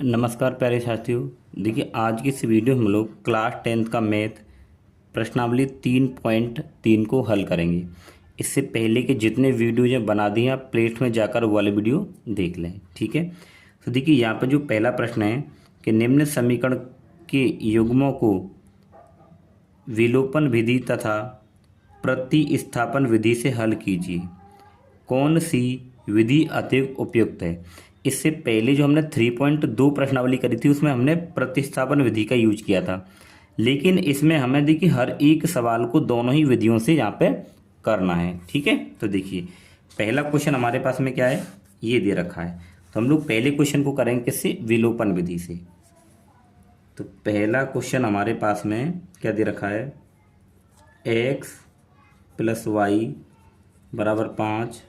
नमस्कार प्यारे साथियों। देखिए आज की इस वीडियो में हम लोग क्लास 10th का मैथ प्रश्नावली 3.3 को हल करेंगे। इससे पहले के जितने वीडियो जो बना दिए आप प्लेलिस्ट में जाकर वो वाले वीडियो देख लें, ठीक है। तो देखिए यहाँ पर जो पहला प्रश्न है कि निम्न समीकरण के युग्मों को विलोपन विधि तथा प्रतिस्थापन विधि से हल कीजिए। कौन सी विधि अधिक उपयुक्त है। इससे पहले जो हमने 3.2 प्रश्नावली करी थी उसमें हमने प्रतिस्थापन विधि का यूज किया था, लेकिन इसमें हमें देखिए हर एक सवाल को दोनों ही विधियों से यहाँ पे करना है, ठीक है। तो देखिए पहला क्वेश्चन हमारे पास में क्या है, ये दे रखा है। तो हम लोग पहले क्वेश्चन को करेंगे किससे, विलोपन विधि से। तो पहला क्वेश्चन हमारे पास में क्या दे रखा है, x + y = 5,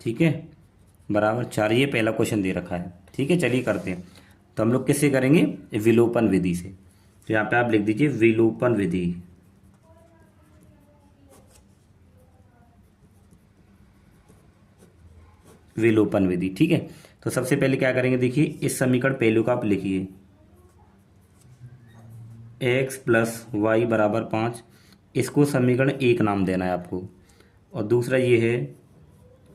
ठीक है, बराबर 4। ये पहला क्वेश्चन दे रखा है, ठीक है। चलिए करते हैं। तो हम लोग किससे करेंगे, विलोपन विधि से। तो यहाँ पे आप लिख दीजिए विलोपन विधि। विलोपन विधि, ठीक है। तो सबसे पहले क्या करेंगे, देखिए इस समीकरण पहलू का आप लिखिए, x + y = 5। इसको समीकरण 1 नाम देना है आपको। और दूसरा ये है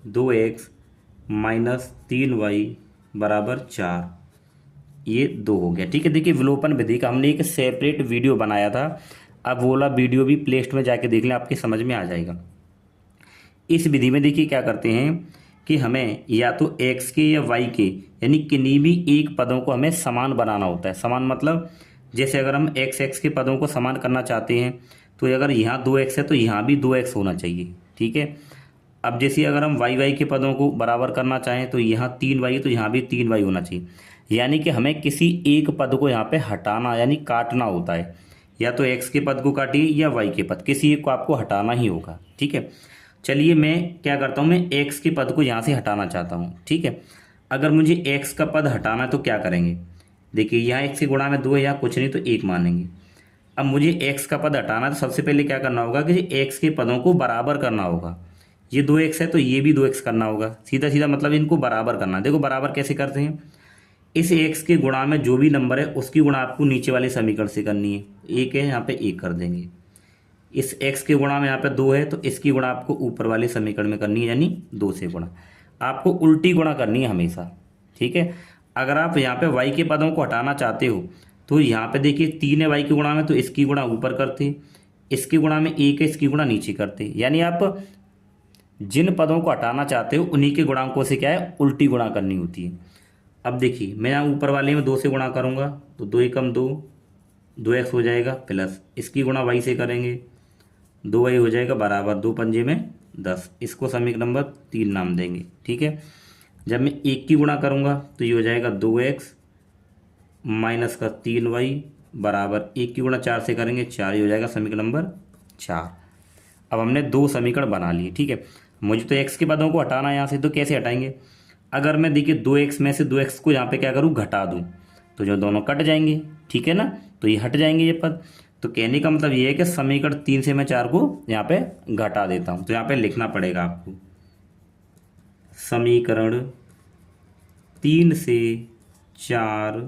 2x - 3y = 4। ये 2 हो गया, ठीक है। देखिए विलोपन विधि का हमने एक सेपरेट वीडियो बनाया था, अब वो वाला वीडियो भी प्लेलिस्ट में जाके देख लें, आपके समझ में आ जाएगा। इस विधि में देखिए क्या करते हैं कि हमें या तो x के या y के यानी किन्हीं भी एक पदों को हमें समान बनाना होता है। समान मतलब जैसे अगर हम x के पदों को समान करना चाहते हैं तो अगर यहाँ 2x है तो यहाँ भी 2x होना चाहिए, ठीक है। अब जैसे अगर हम y के पदों को बराबर करना चाहें तो यहाँ 3y है तो यहाँ भी 3y होना चाहिए। यानी कि हमें किसी एक पद को यहाँ पे हटाना यानी काटना होता है, या तो x के पद को काटिए या y के पद, किसी एक को आपको हटाना ही होगा, ठीक है। चलिए मैं क्या करता हूँ, मैं x के पद को यहाँ से हटाना चाहता हूँ, ठीक है। अगर मुझे x का पद हटाना है तो क्या करेंगे, देखिए यहाँ x से गुणा में 2 है, यहाँ कुछ नहीं तो 1 मानेंगे। अब मुझे x का पद हटाना है तो सबसे पहले क्या करना होगा कि x के पदों को बराबर करना होगा। ये 2x है तो ये भी 2x करना होगा, सीधा सीधा मतलब इनको बराबर करना। देखो बराबर कैसे करते हैं, इस x के गुणा में जो भी नंबर है उसकी गुणा आपको नीचे वाले समीकरण से करनी है। 1 है यहाँ पे 1 कर देंगे, इस x के गुणा में यहाँ पे 2 है तो इसकी गुणा आपको ऊपर वाले समीकरण में करनी है, यानी 2 से गुणा। आपको उल्टी गुणा करनी है हमेशा, ठीक है। अगर आप यहाँ पे y के पदों को हटाना चाहते हो तो यहाँ पे देखिए 3 है y के गुणा में तो इसकी गुणा ऊपर करते, इसकी गुणा में 1 है इसकी गुणा नीचे करते। यानी आप जिन पदों को हटाना चाहते हो उन्हीं के गुणांकों से क्या है, उल्टी गुणा करनी होती है। अब देखिए मैं यहाँ ऊपर वाले में 2 से गुणा करूँगा तो 2 × 2 2x हो जाएगा, प्लस इसकी गुणा y से करेंगे 2y हो जाएगा बराबर 2 × 5 = 10। इसको समीकरण नंबर 3 नाम देंगे, ठीक है। जब मैं 1 की गुणा करूँगा तो ये हो जाएगा 2x - 3y बराबर 1 की गुणा 4 से करेंगे 4, ये हो जाएगा समीकरण नंबर 4। अब हमने 2 समीकरण बना लिए, ठीक है। मुझे तो x के पदों को हटाना है यहाँ से, तो कैसे हटाएंगे। अगर मैं देखिए 2x में से 2x को यहाँ पे क्या करूँ, घटा दूँ तो जो दोनों कट जाएंगे, ठीक है ना, तो ये हट जाएंगे ये पद। तो कहने का मतलब ये है कि समीकरण 3 से मैं 4 को यहाँ पे घटा देता हूँ। तो यहाँ पे लिखना पड़ेगा आपको, समीकरण 3 से 4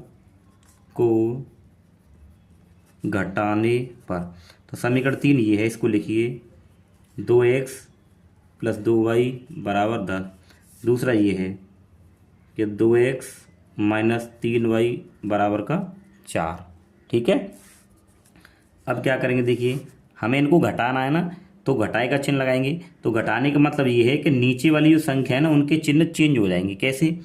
को घटाने पर। तो समीकरण 3 ये है, इसको लिखिए 2x + 2y = 10। दूसरा ये है कि 2x - 3y = 4, ठीक है। अब क्या करेंगे, देखिए हमें इनको घटाना है ना, तो घटाए का चिन्ह लगाएंगे। तो घटाने का मतलब ये है कि नीचे वाली जो संख्या है ना उनके चिन्ह चेंज हो जाएंगे। कैसे,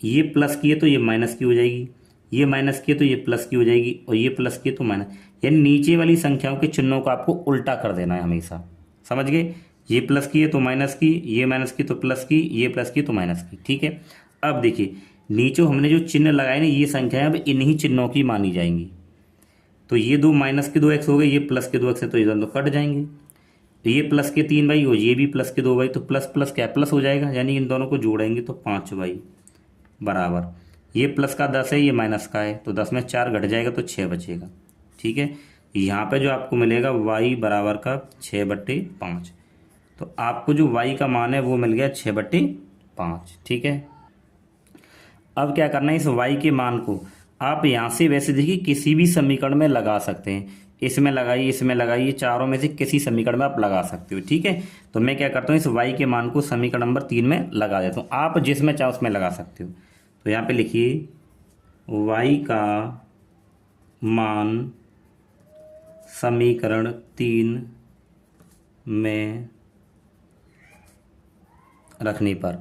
ये प्लस की है तो ये माइनस की हो जाएगी, ये माइनस की है तो ये प्लस की हो जाएगी, और ये प्लस की है तो माइनस। यानी नीचे वाली संख्याओं के चिन्हों को आपको उल्टा कर देना है हमेशा, समझ गए। ये प्लस की है तो माइनस की, ये माइनस की तो प्लस की, ये प्लस की तो माइनस की, ठीक है। अब देखिए नीचे हमने जो चिन्ह लगाए ना, ये संख्याएं अब इन्हीं चिन्हों की मानी जाएंगी। तो ये 2 - के 2x हो गए, ये प्लस के 2x है तो ये दोनों कट जाएंगे। तो ये प्लस के 3y हो, ये भी प्लस के 2y, तो प्लस प्लस क्या प्लस हो जाएगा, यानी इन दोनों को जोड़ेंगे तो 5y बराबर, ये प्लस का 10 है ये माइनस का है तो 10 में 4 घट जाएगा तो 6 बचेगा, ठीक है। यहाँ पे जो आपको मिलेगा y = 6/5। तो आपको जो y का मान है वो मिल गया 6/5। ठीक है, अब क्या करना है, इस y के मान को आप यहाँ से वैसे देखिए किसी भी समीकरण में लगा सकते हैं, इसमें लगाइए, इसमें लगाइए, चारों में से किसी समीकरण में आप लगा सकते हो। ठीक है, तो मैं क्या करता हूँ, इस y के मान को समीकरण नंबर 3 में लगा देता हूँ, आप जिसमें चाहो उसमें लगा सकते हो। तो यहाँ पे लिखिए y का मान समीकरण 3 में रखने पर,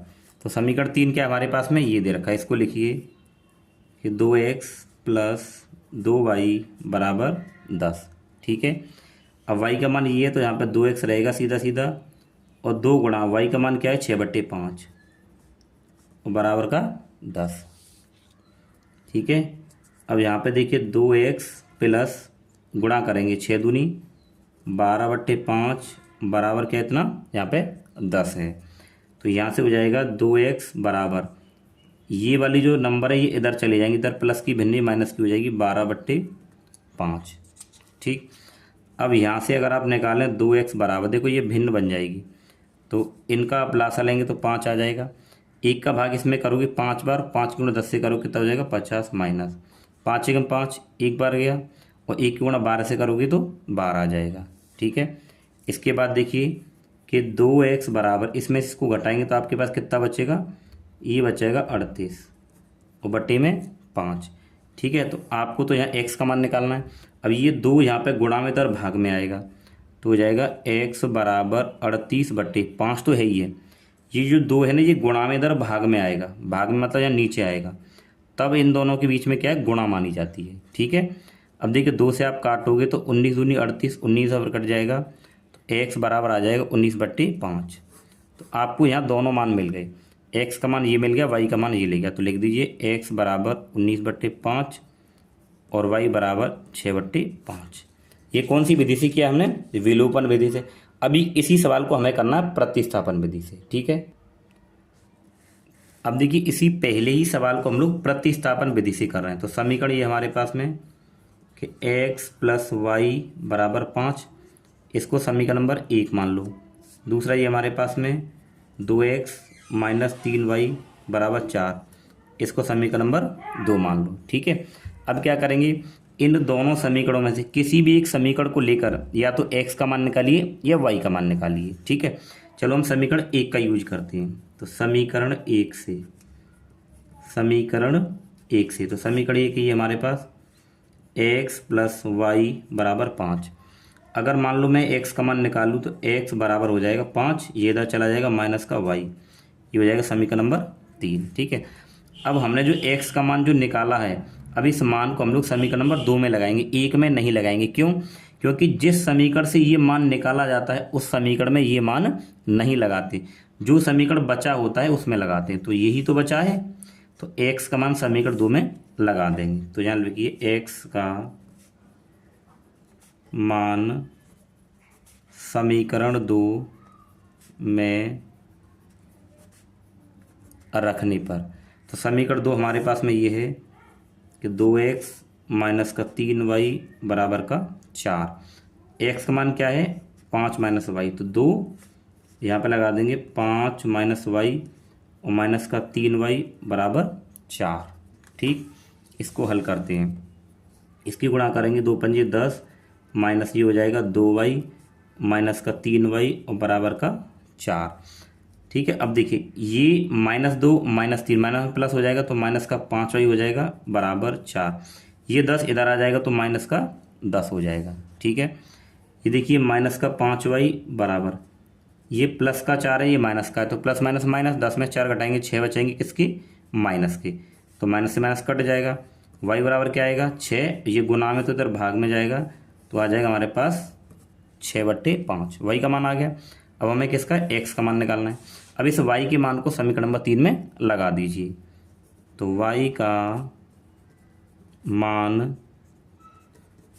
तो समीकरण 3 क्या हमारे पास में ये दे रखा है, इसको लिखिए कि 2x प्लस 2y बराबर 10। ठीक है, अब y का मान ये है तो यहाँ पे 2x रहेगा सीधा सीधा, और 2 गुणा y का मान क्या है 6/5 बराबर का 10। ठीक है, अब यहाँ पे देखिए 2x प्लस गुणा करेंगे 6 दूनी 12/5 बराबर क्या, इतना यहाँ पे 10 है। तो यहाँ से हो जाएगा 2x बराबर, ये वाली जो नंबर है ये इधर चले जाएंगे, इधर प्लस की भिन्नी माइनस की हो जाएगी 12/5। ठीक, अब यहाँ से अगर आप निकालें 2x बराबर, देखो ये भिन्न बन जाएगी, तो इनका आप लासा लेंगे तो 5 आ जाएगा। एक का भाग इसमें करोगे 5 बार, 5 गुणा 10 से करोगे कितना हो जाएगा 50 माइनस 5 एकम 5 एक बार गया, और 1 गुणा 12 से करोगे तो 12 आ जाएगा। ठीक है, इसके बाद देखिए कि 2x बराबर, इसमें इसको घटाएंगे तो आपके पास कितना बचेगा, ये बचेगा 38 और बट्टे में 5। ठीक है, तो आपको तो यहाँ x का मान निकालना है। अब ये 2 यहाँ पे गुणा में इधर भाग में आएगा, तो हो जाएगा x बराबर 38/5 तो है ही है, ये जो 2 है ना ये गुणा में इधर भाग में आएगा, भाग में मतलब यहाँ नीचे आएगा, तब इन दोनों के बीच में क्या है गुणा मानी जाती है। ठीक है, अब देखिए 2 से आप काटोगे तो 19 दूनी 38, 19 और कट जाएगा, तो x बराबर आ जाएगा 19/5। तो आपको यहाँ दोनों मान मिल गए, x का मान ये मिल गया, y का मान ये ले गया, तो लिख दीजिए x बराबर 19/5 और y बराबर 6/5। ये कौन सी विधि से किया हमने, विलोपन विधि से। अभी इसी सवाल को हमें करना है प्रतिस्थापन विधि से। ठीक है, अब देखिए इसी पहले ही सवाल को हम लोग प्रतिस्थापन विधि से कर रहे हैं। तो समीकरण ये हमारे पास में कि x प्लस वाई बराबर 5, इसको समीकरण नंबर 1 मान लो। दूसरा ये हमारे पास में 2x माइनस 3y बराबर 4, इसको समीकरण नंबर 2 मान लो। ठीक है, अब क्या करेंगे, इन दोनों समीकरणों में से किसी भी एक समीकरण को लेकर या तो x का मान निकालिए या y का मान निकालिए। ठीक है, चलो हम समीकरण 1 का यूज करते हैं। तो समीकरण 1 से, तो समीकरण 1 ये हमारे पास x प्लस वाई बराबर 5। अगर मान लो मैं x का मान निकालूँ तो x बराबर हो जाएगा 5, ये इधर चला जाएगा माइनस का y, ये हो जाएगा समीकरण नंबर 3। ठीक है, अब हमने जो x का मान जो निकाला है, अब इस मान को हम लोग समीकरण नंबर 2 में लगाएंगे, 1 में नहीं लगाएंगे। क्यों, क्योंकि जिस समीकरण से ये मान निकाला जाता है उस समीकरण में ये मान नहीं लगाते, जो समीकरण बचा होता है उसमें लगाते हैं। तो यही तो बचा है, तो x का मान समीकरण 2 में लगा देंगे। तो यहाँ लिखिए x का मान समीकरण 2 में रखने पर, तो समीकरण 2 हमारे पास में ये है कि 2x माइनस का 3y बराबर का 4। x का मान क्या है 5 माइनस वाई, तो 2 यहाँ पे लगा देंगे, 5 माइनस वाई और माइनस का 3y बराबर 4। ठीक, इसको हल करते हैं, इसकी गुणा करेंगे 2 पंजे 10 माइनस ये हो जाएगा 2y माइनस का 3y और बराबर का 4। ठीक है, अब देखिए ये -2 -3 माइनस प्लस हो जाएगा तो माइनस का 5y हो जाएगा बराबर 4, ये 10 इधर आ जाएगा तो माइनस का 10 हो जाएगा। ठीक है, ये देखिए माइनस का 5y बराबर, ये प्लस का 4 है, ये माइनस का है, तो प्लस माइनस माइनस, 10 में 4 घटाएंगे 6 बचेंगे किसके, माइनस के, तो माइनस से माइनस कट जाएगा। y बराबर क्या आएगा 6, ये गुना में तो इधर भाग में जाएगा, तो आ जाएगा हमारे पास 6/5, y का मान आ गया। अब हमें किसका x का मान निकालना है। अब इस y के मान को समीकरण नंबर 3 में लगा दीजिए, तो y का मान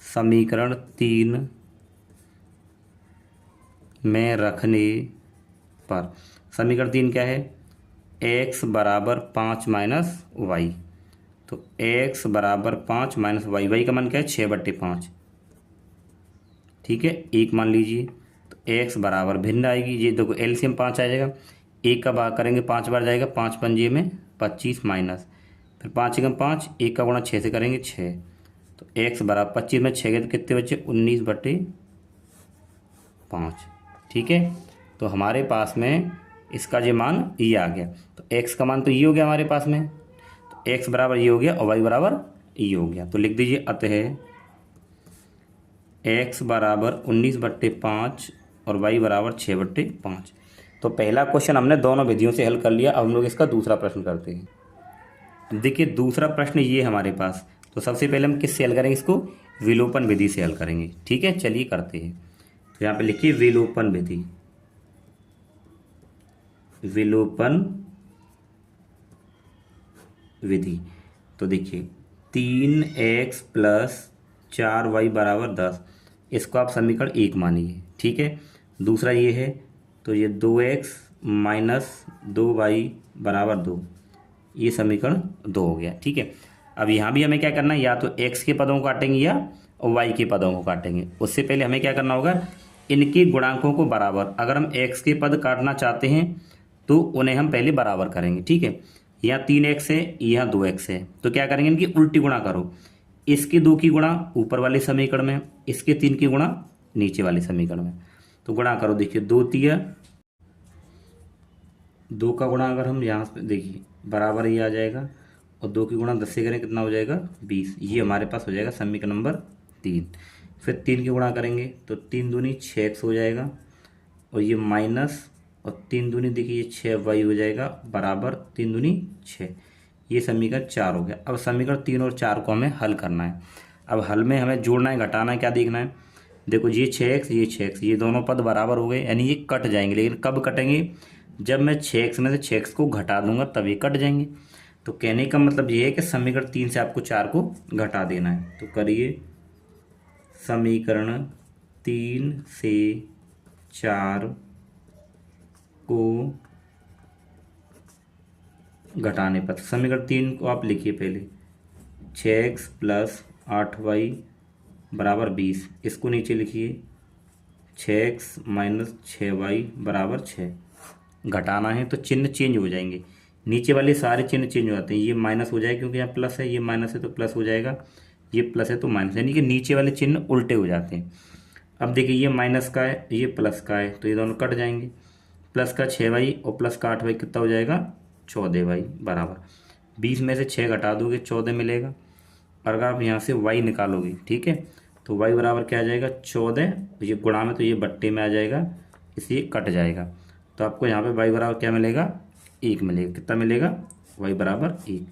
समीकरण 3 में रखने पर, समीकरण 3 क्या है, x बराबर 5 माइनस वाई, तो x बराबर 5 माइनस वाई, वाई का मान क्या है 6/5। ठीक है, 1 मान लीजिए, तो एक्स बराबर भिन्न आएगी, ये देखो एलसीएम 5 आ जाएगा, एक का भाग करेंगे 5 बार जाएगा, 5 पंजे में 25 माइनस, फिर 5 एकम 5, एक का गुणा 6 से करेंगे 6, तो एक्स बराबर 25 में 6 गए तो कितने बचे 19/5। ठीक है, तो हमारे पास में इसका जो मान ये आ गया, तो एक्स का मान तो ये हो गया हमारे पास में, तो एक्स बराबर ये हो गया और वाई बराबर ये हो गया। तो लिख दीजिए अतः एक्स बराबर 19/5 और वाई बराबर 6/5। तो पहला क्वेश्चन हमने दोनों विधियों से हल कर लिया। अब हम लोग इसका दूसरा प्रश्न करते हैं। देखिए दूसरा प्रश्न ये हमारे पास, तो सबसे पहले हम किससे हल करेंगे इसको, विलोपन विधि से हल करेंगे। ठीक है, चलिए करते हैं। तो यहाँ पे लिखिए विलोपन विधि, विलोपन विधि। तो देखिए 3x + 4y = 10, इसको आप समीकरण 1 मानिए। ठीक है, दूसरा ये है, तो ये 2x - 2y = 2, ये समीकरण 2 हो गया। ठीक है, अब यहाँ भी हमें क्या करना है, या तो x के पदों को काटेंगे या y के पदों को काटेंगे। उससे पहले हमें क्या करना होगा, इनके गुणांकों को बराबर, अगर हम x के पद काटना चाहते हैं तो उन्हें हम पहले बराबर करेंगे। ठीक है, यहाँ 3x है, यहाँ 2x है, तो क्या करेंगे, इनकी उल्टी गुणा करो, इसके 2 की गुणा ऊपर वाले समीकरण में, इसके 3 की गुणा नीचे वाले समीकरण में। तो गुणा करो, देखिए 2 तिया 2 का गुणा अगर हम यहाँ पे देखिए बराबर ही आ जाएगा, और 2 की गुणा 10 से करें कितना हो जाएगा 20, ये हमारे पास हो जाएगा समीकरण नंबर 3। फिर 3 की गुणा करेंगे तो 3 दूनी 6x हो जाएगा, और ये माइनस, और 3 दूनी देखिए 6y हो जाएगा बराबर 3 दूनी 6, ये समीकरण 4 हो गया। अब समीकरण 3 और 4 को हमें हल करना है। अब हल में हमें जोड़ना है, घटाना है, क्या देखना है, देखो ये 6x ये 6x, ये दोनों पद बराबर हो गए, यानी ये कट जाएंगे। लेकिन कब कटेंगे, जब मैं 6x में से 6x को घटा दूंगा तब ये कट जाएंगे। तो कहने का मतलब ये है कि समीकरण 3 से आपको 4 को घटा देना है। तो करिए समीकरण 3 से 4 को घटाने पर, समीकरण 3 को आप लिखिए पहले, 6x + 8y = 20, इसको नीचे लिखिए 6x - 6y = 6। घटाना है तो चिन्ह चेंज हो जाएंगे, नीचे वाले सारे चिन्ह चेंज हो जाते हैं, ये माइनस हो जाएगा क्योंकि यहाँ प्लस है, ये माइनस है तो प्लस हो जाएगा, ये प्लस है तो माइनस, यानी कि नीचे वाले चिन्ह उल्टे हो जाते हैं। अब देखिए ये माइनस का है, ये प्लस का है, तो ये दोनों कट जाएंगे, प्लस का 6y और प्लस का 8y कितना हो जाएगा 14y बराबर 20 में से 6 घटा दोगे 14 मिलेगा। और अगर आप यहाँ से y निकालोगे, ठीक है, तो y बराबर क्या आ जाएगा 14, ये गुणा में तो ये बट्टे में आ जाएगा, इसलिए कट जाएगा। तो आपको यहाँ पे y बराबर क्या मिलेगा 1 मिलेगा। कितना मिलेगा y बराबर 1।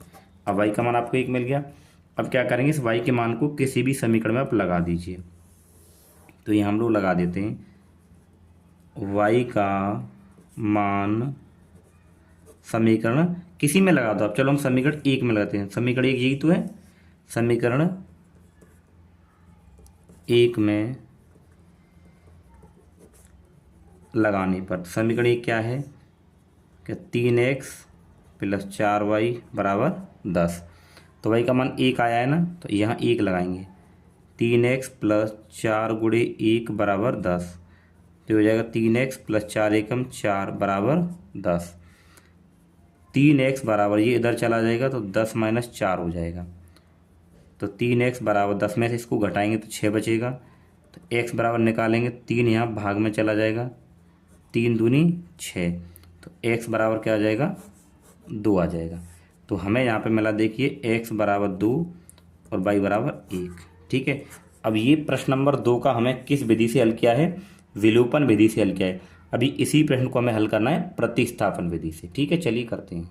अब y का मान आपको 1 मिल गया। अब क्या करेंगे, इस y के मान को किसी भी समीकरण में आप लगा दीजिए। तो ये हम लोग लगा देते हैं, y का मान समीकरण किसी में लगा दो आप, चलो हम समीकरण 1 में लगाते हैं। समीकरण 1 यही तो है, समीकरण 1 में लगाने पर समीकरण 1 क्या है कि 3x + 4y = 10। तो y का मान 1 आया है ना, तो यहाँ 1 लगाएंगे, 3x + 4 × 1 = 10, तो हो जाएगा 3x + 4 एकम 4 = 10। 3x बराबर ये इधर चला जाएगा तो 10 - 4 हो जाएगा, तो 3x बराबर 10 में से इसको घटाएंगे तो 6 बचेगा, तो x बराबर निकालेंगे 3 यहाँ भाग में चला जाएगा, 3 दूनी 6, तो x बराबर क्या आ जाएगा 2 आ जाएगा। तो हमें यहाँ पे मिला देखिए x बराबर 2 और y बराबर 1। ठीक है, अब ये प्रश्न नंबर 2 का हमें किस विधि से हल किया है, विलोपन विधि से हल किया है। अभी इसी प्रश्न को हमें हल करना है प्रतिस्थापन विधि से। ठीक है, चलिए करते हैं।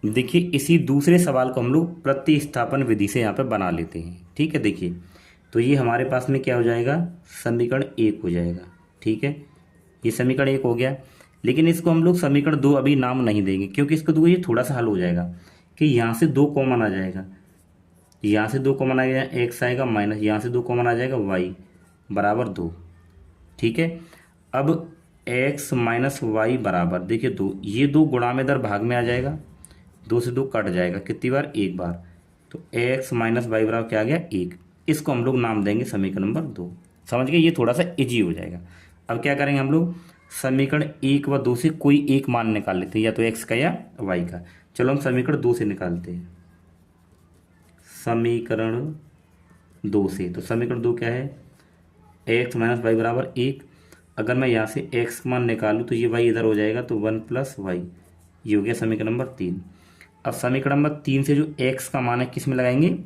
देखिए इसी दूसरे सवाल को हम लोग प्रतिस्थापन विधि से यहाँ पे बना लेते हैं। ठीक है, देखिए तो ये हमारे पास में क्या हो जाएगा, समीकरण 1 हो जाएगा। ठीक है, ये समीकरण 1 हो गया, लेकिन इसको हम लोग समीकरण 2 अभी नाम नहीं देंगे, क्योंकि इसको तो ये थोड़ा सा हल हो जाएगा कि यहाँ से 2 कॉमन आ जाएगा, यहाँ से 2 कॉमन आ गया, x आएगा माइनस, यहाँ से 2 कॉमन आ जाएगा y बराबर 2। ठीक है, अब x - y बराबर देखिए 2, ये 2 गुणा में इधर भाग में आ जाएगा, 2 से 2 कट जाएगा, कितनी बार 1 बार, तो x - y बराबर क्या आ गया 1। इसको हम लोग नाम देंगे समीकरण नंबर 2। समझ गए, ये थोड़ा सा इजी हो जाएगा। अब क्या करेंगे हम लोग, समीकरण 1 व 2 से कोई एक मान निकाल लेते हैं, या तो x का या y का। चलो हम समीकरण 2 से निकालते हैं। समीकरण 2 से, तो समीकरण 2 क्या है, x माइनस वाई बराबर 1। अगर मैं यहाँ से x का मान निकालूँ तो ये y इधर हो जाएगा, तो 1 प्लस वाई, ये हो गया समीकरण नंबर 3। अब समीकरण नंबर 3 से जो x का मान है किस में लगाएंगे,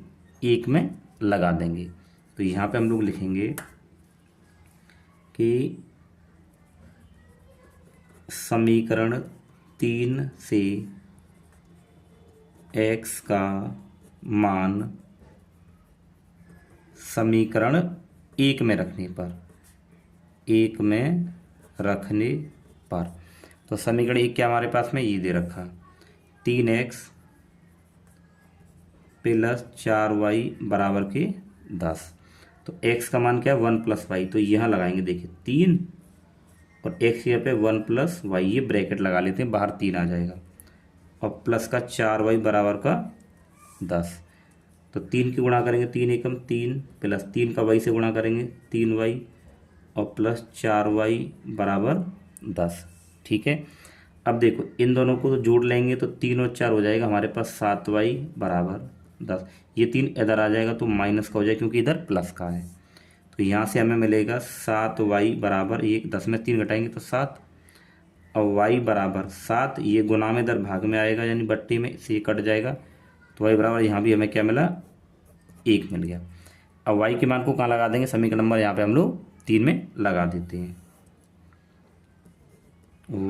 1 में लगा देंगे। तो यहाँ पे हम लोग लिखेंगे कि समीकरण 3 से x का मान समीकरण 1 में रखने पर, 1 में रखने पर, तो समीकरण 1 क्या हमारे पास में ये दे रखा, 3x प्लस 4y बराबर के 10। तो x का मान क्या है, 1 प्लस वाई, तो यहाँ लगाएंगे देखिए 3 और x यहाँ पे 1 प्लस वाई, ये ब्रैकेट लगा लेते हैं, बाहर 3 आ जाएगा, और प्लस का 4y बराबर का 10। तो 3 की गुणा करेंगे, 3 एकम 3, प्लस 3 का y से गुणा करेंगे 3y, और प्लस 4y बराबर 10। ठीक है, अब देखो इन दोनों को तो जोड़ लेंगे तो 3 और 4 हो जाएगा हमारे पास 7y बराबर 10। ये 3 इधर आ जाएगा तो माइनस का हो जाएगा क्योंकि इधर प्लस का है। तो यहाँ से हमें मिलेगा 7y बराबर 1, 10 में 3 घटाएंगे तो 7, और y बराबर 7, ये गुना में इधर भाग में आएगा यानी बट्टी में, से कट जाएगा, तो y बराबर यहाँ भी हमें क्या मिला, 1 मिल गया। अब y के मान को कहाँ लगा देंगे, समीकरण नंबर यहाँ पे हम लोग 3 में लगा देते हैं।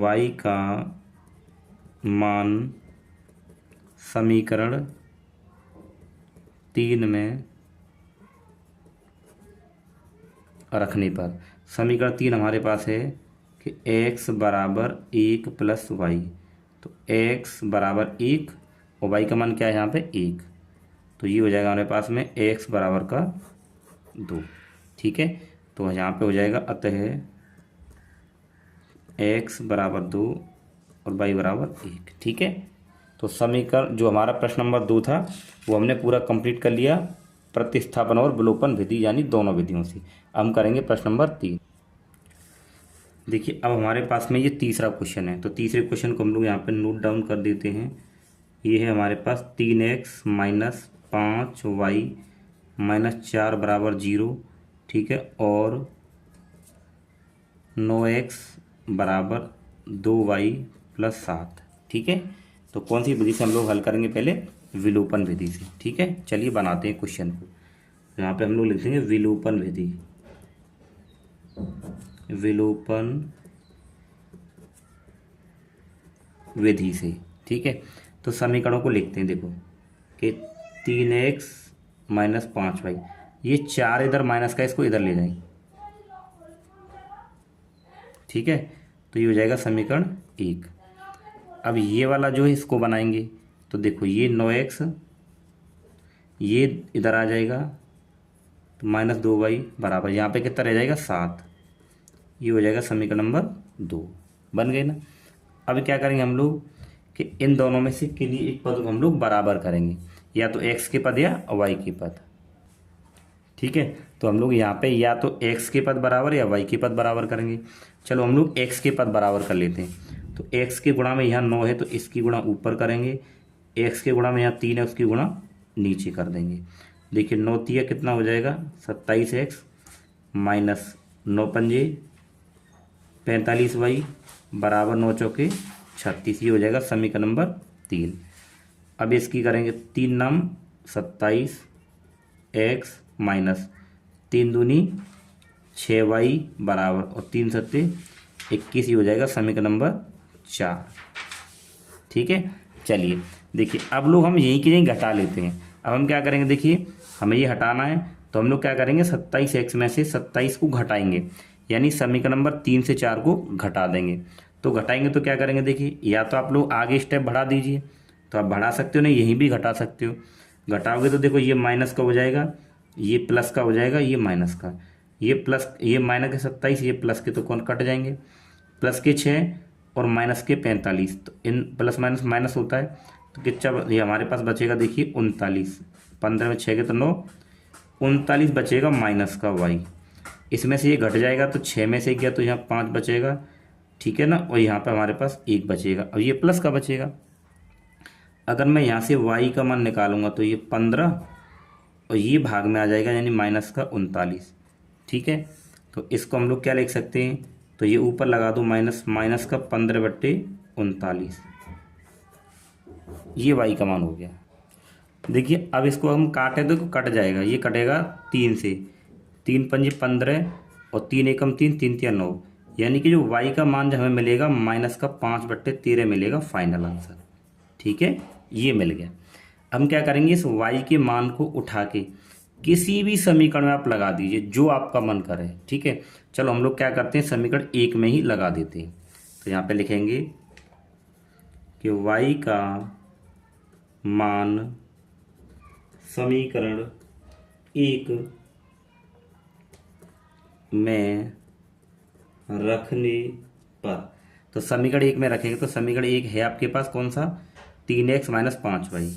y का मान समीकरण 3 में रखने पर, समीकरण 3 हमारे पास है कि x बराबर 1 प्लस वाई, तो x बराबर 1 और y का मान क्या है यहाँ पे 1, तो ये हो जाएगा हमारे पास में x बराबर का 2। ठीक है, तो यहाँ पे हो जाएगा अतः x बराबर 2 और y बराबर 1। ठीक है, तो समीकरण जो हमारा प्रश्न नंबर 2 था वो हमने पूरा कंप्लीट कर लिया, प्रतिस्थापन और विलोपन विधि यानी दोनों विधियों से। अब हम करेंगे प्रश्न नंबर 3। देखिए अब हमारे पास में ये तीसरा क्वेश्चन है, तो तीसरे क्वेश्चन को हम लोग यहाँ पे नोट डाउन कर देते हैं। ये है हमारे पास 3x माइनस 5y माइनस 4 बराबर 0। ठीक है, और 9x बराबर 2y प्लस 7। ठीक है, तो कौन सी विधि से हम लोग हल करेंगे, पहले विलोपन विधि से। ठीक है, चलिए बनाते हैं क्वेश्चन को। यहाँ पे हम लोग लिख देंगे विलोपन विधि, विलोपन विधि से। ठीक है, तो समीकरणों को लिखते हैं, देखो कि 3x माइनस 5y, ये 4 इधर माइनस का, इसको इधर ले जाएं। ठीक है, तो ये हो जाएगा समीकरण 1। अब ये वाला जो है इसको बनाएंगे, तो देखो ये 9x ये इधर आ जाएगा, तो माइनस 2y बराबर यहाँ पे कितना रह जाएगा 7, ये हो जाएगा समीकरण नंबर 2। बन गए ना। अब क्या करेंगे हम लोग कि इन दोनों में से के लिए एक पद को हम लोग बराबर करेंगे, या तो x के पद या y के पद। ठीक है, तो हम लोग यहाँ पे या तो x के पद बराबर या y के पद बराबर करेंगे। चलो हम लोग x के पद बराबर कर लेते हैं। तो x के गुणा में यहाँ 9 है तो इसकी गुणा ऊपर करेंगे, x के गुणा में यहाँ 3 है उसकी गुणा नीचे कर देंगे। देखिए 9 तिया कितना हो जाएगा 27x माइनस 9 पंजे 45y बराबर 9 चौके 36, ये हो जाएगा समीकरण नंबर 3। अब इसकी करेंगे 3 नाम 27x माइनस 3 दूनी 6y बराबर और 3 सत्ते 21, ये हो जाएगा समीकरण नंबर 4। ठीक है, चलिए देखिए अब लोग हम यहीं की यहीं घटा लेते हैं। अब हम क्या करेंगे, देखिए हमें ये हटाना है तो हम लोग क्या करेंगे 27x में से 27 को घटाएंगे, यानी समीकरण नंबर 3 से 4 को घटा देंगे। तो घटाएंगे तो क्या करेंगे, देखिए या तो आप लोग आगे स्टेप बढ़ा दीजिए, तो आप बढ़ा सकते हो, नहीं यहीं भी घटा सकते हो। घटाओगे तो देखो ये माइनस का हो जाएगा, ये प्लस का हो जाएगा, ये माइनस का, ये प्लस, ये माइनस के 27, ये प्लस के तो कौन कट जाएंगे, प्लस के 6 और माइनस के 45, तो इन प्लस माइनस माइनस होता है तो कितना ये हमारे पास बचेगा, देखिए 39, 15 में 6 के तो 9, 39 बचेगा माइनस का y, इसमें से ये घट जाएगा तो 6 में से गया तो यहाँ 5 बचेगा, ठीक है ना, और यहाँ पे हमारे पास 1 बचेगा। अब ये प्लस का बचेगा। अगर मैं यहाँ से y का मान निकालूंगा तो ये 15 और ये भाग में आ जाएगा यानी माइनस का 39, ठीक है। तो इसको हम लोग क्या लिख सकते हैं, तो ये ऊपर लगा दो माइनस, माइनस का 15/39, ये y का मान हो गया। देखिए अब इसको हम काटें तो कट जाएगा, ये कटेगा 3 से, 3 पंजे 15 और 3 एकम 3, 3 तिया 9, यानी कि जो y का मान जो हमें मिलेगा माइनस का 5/13 मिलेगा फाइनल आंसर, ठीक है, ये मिल गया। हम क्या करेंगे, इस y के मान को उठा के किसी भी समीकरण में आप लगा दीजिए जो आपका मन करे, ठीक है। चलो हम लोग क्या करते हैं, समीकरण 1 में ही लगा देते हैं। तो यहाँ पे लिखेंगे कि y का मान समीकरण 1 में रखने पर, तो समीकरण 1 में रखेंगे तो समीकरण 1 है आपके पास कौन सा, 3x minus 5y,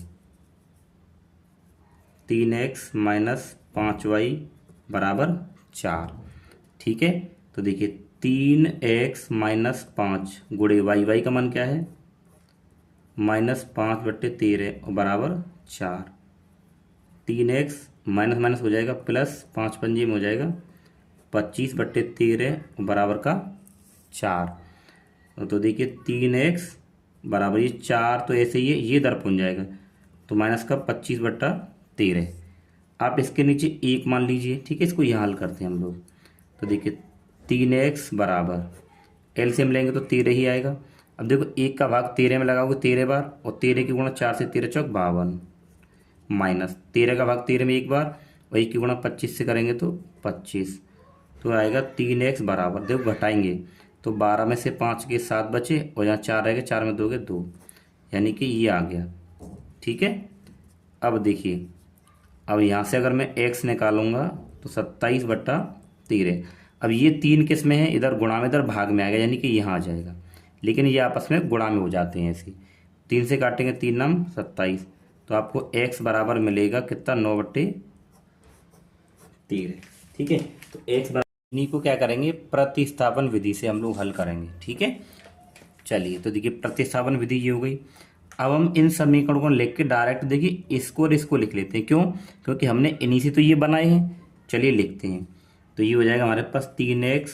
3x minus 5y बराबर 4, ठीक है। तो देखिए 3x माइनस 5 गुणे y का मान क्या है, माइनस 5/13 और बराबर 4, 3x माइनस माइनस हो जाएगा प्लस, 5 पंजे में हो जाएगा 25/13 बराबर का 4। तो देखिए 3x बराबर ये 4 तो ऐसे ही है, ये दर पहुँच जाएगा तो माइनस का 25/13। आप इसके नीचे 1 मान लीजिए, ठीक है। इसको यहाँ हल करते हैं हम लोग। तो देखिए 3x बराबर एलसीएम लेंगे तो 13 ही आएगा। अब देखो 1 का भाग 13 में लगाओगे 13 बार, और 13 की गुणा 4 से 13 चौक 52, माइनस 13 का भाग 13 में 1 बार, और 1 की गुणा 25 से करेंगे तो 25, तो आएगा 3x बराबर, देखो घटाएंगे तो 12 में से 5 के 7 बचे, और यहाँ 4 रहेगा, 4 में 2 के 2, यानी कि ये आ गया, ठीक है। अब देखिए अब यहाँ से अगर मैं x निकालूंगा तो 27/13। अब ये 3 किस में है, इधर गुणा में, इधर भाग में आ गया, यानी कि यहाँ आ जाएगा, लेकिन ये आपस में गुणा में हो जाते हैं ऐसे। 3 से काटेंगे 3 नाम 27, तो आपको x बराबर मिलेगा कितना, 9/13, ठीक है। तो x बराबर, इन्हीं को क्या करेंगे, प्रतिस्थापन विधि से हम लोग हल करेंगे, ठीक है। चलिए तो देखिए प्रतिस्थापन विधि ये हो गई। अब हम इन समीकरणों को लिख के डायरेक्ट देखिए इसको और इसको लिख लेते हैं, क्यों, क्योंकि हमने इन्हीं से तो ये बनाए हैं। चलिए लिखते हैं। तो ये हो जाएगा हमारे पास 3x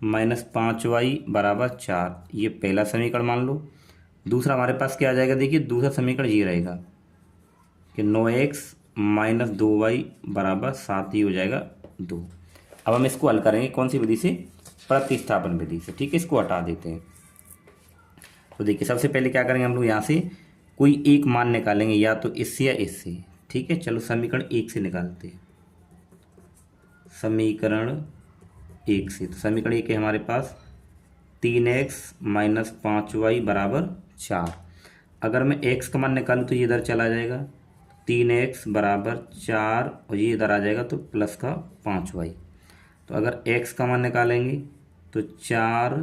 माइनस 5y बराबर 4, ये पहला समीकरण मान लो। दूसरा हमारे पास क्या आ जाएगा, देखिए दूसरा समीकरण ये रहेगा कि 9x माइनस 2y बराबर 7, ही हो जाएगा 2। अब हम इसको हल करेंगे कौन सी विधि से, प्रतिस्थापन विधि से, ठीक है। इसको हटा देते हैं। तो देखिए सबसे पहले क्या करेंगे हम लोग, यहाँ से कोई एक मान निकालेंगे, या तो इससे या इससे, ठीक है। चलो समीकरण 1 से निकालते हैं, समीकरण 1 से। तो समीकरण 1 है हमारे पास 3x माइनस 5y बराबर 4। अगर मैं x का मान निकालूँ तो ये इधर चला जाएगा, 3x बराबर 4, और ये इधर आ जाएगा तो प्लस का 5y। तो अगर x का मान निकालेंगे तो 4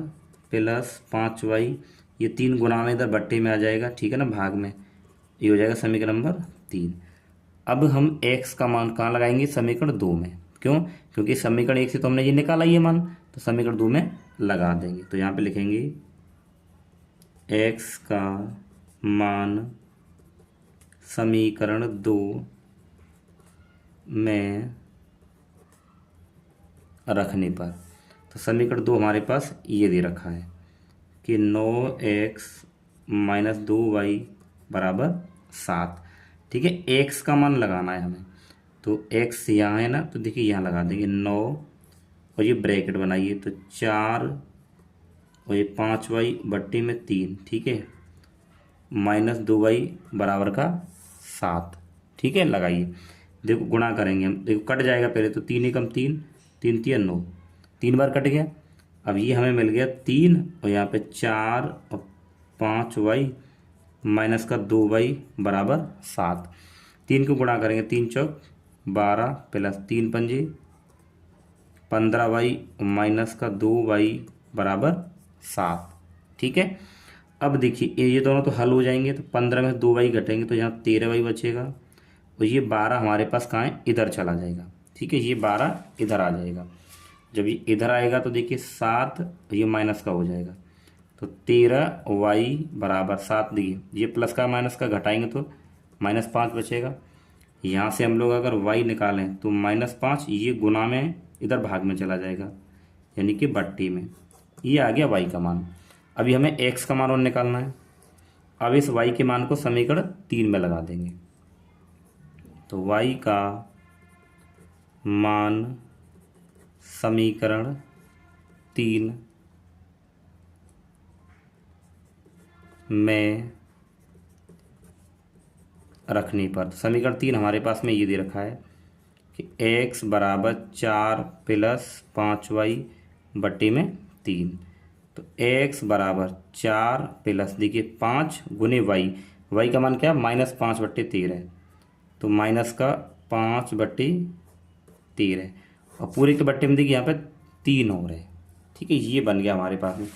प्लस 5y, ये 3 गुना में इधर बट्टे में आ जाएगा, ठीक है ना, भाग में, ये हो जाएगा समीकरण नंबर 3। अब हम x का मान कहाँ लगाएंगे, समीकरण 2 में, क्यों, क्योंकि समीकरण 1 से तो हमने ये निकाला ये मान, तो समीकरण 2 में लगा देंगे। तो यहाँ पे लिखेंगे x का मान समीकरण 2 में रखने पर, तो समीकरण 2 हमारे पास ये दे रखा है कि 9x माइनस 2y बराबर 7, ठीक है। x का मान लगाना है हमें, तो x यहाँ है ना, तो देखिए यहाँ लगा देंगे 9, और ये ब्रैकेट बनाइए तो 4, और ये 5y बट्टी में 3, ठीक है, माइनस 2y बराबर का 7, ठीक है। लगाइए, देखो गुणा करेंगे हम, देखो कट जाएगा पहले तो 3 एकम 3, 3 तिया 9, 3 बार कट गया। अब ये हमें मिल गया 3, और यहाँ पे 4 और 5y माइनस का 2y बराबर 7। 3 को गुणा करेंगे, 3 चौक 12 प्लस 3 पंजे 15y माइनस का 2y बराबर 7, ठीक है। अब देखिए ये दोनों तो हल हो जाएंगे, तो 15 में 2y घटेंगे तो यहाँ 13y बचेगा, और ये 12 हमारे पास कहाँ है, इधर चला जाएगा, ठीक है, ये 12 इधर आ जाएगा। जब ये इधर आएगा तो देखिए 7, ये माइनस का हो जाएगा, तो 13y बराबर 7। देखिए ये प्लस का माइनस का घटाएंगे तो -5 बचेगा। यहाँ से हम लोग अगर y निकालें तो -5, ये गुना में इधर भाग में चला जाएगा, यानी कि बट्टी में। ये आ गया y का मान। अभी हमें x का मान और निकालना है। अब इस y के मान को समीकरण 3 में लगा देंगे, तो y का मान समीकरण 3 में रखने पर, समीकरण 3 हमारे पास में ये दे रखा है कि x बराबर 4 + 5y बट्टे में 3। तो x बराबर 4 प्लस देखिए 5 गुने y का मान क्या है, -5/13, तो माइनस का 5/13, और पूरे के बट्टे में देखिए यहाँ पे 3 और है। ठीक है, ये बन गया हमारे पास में।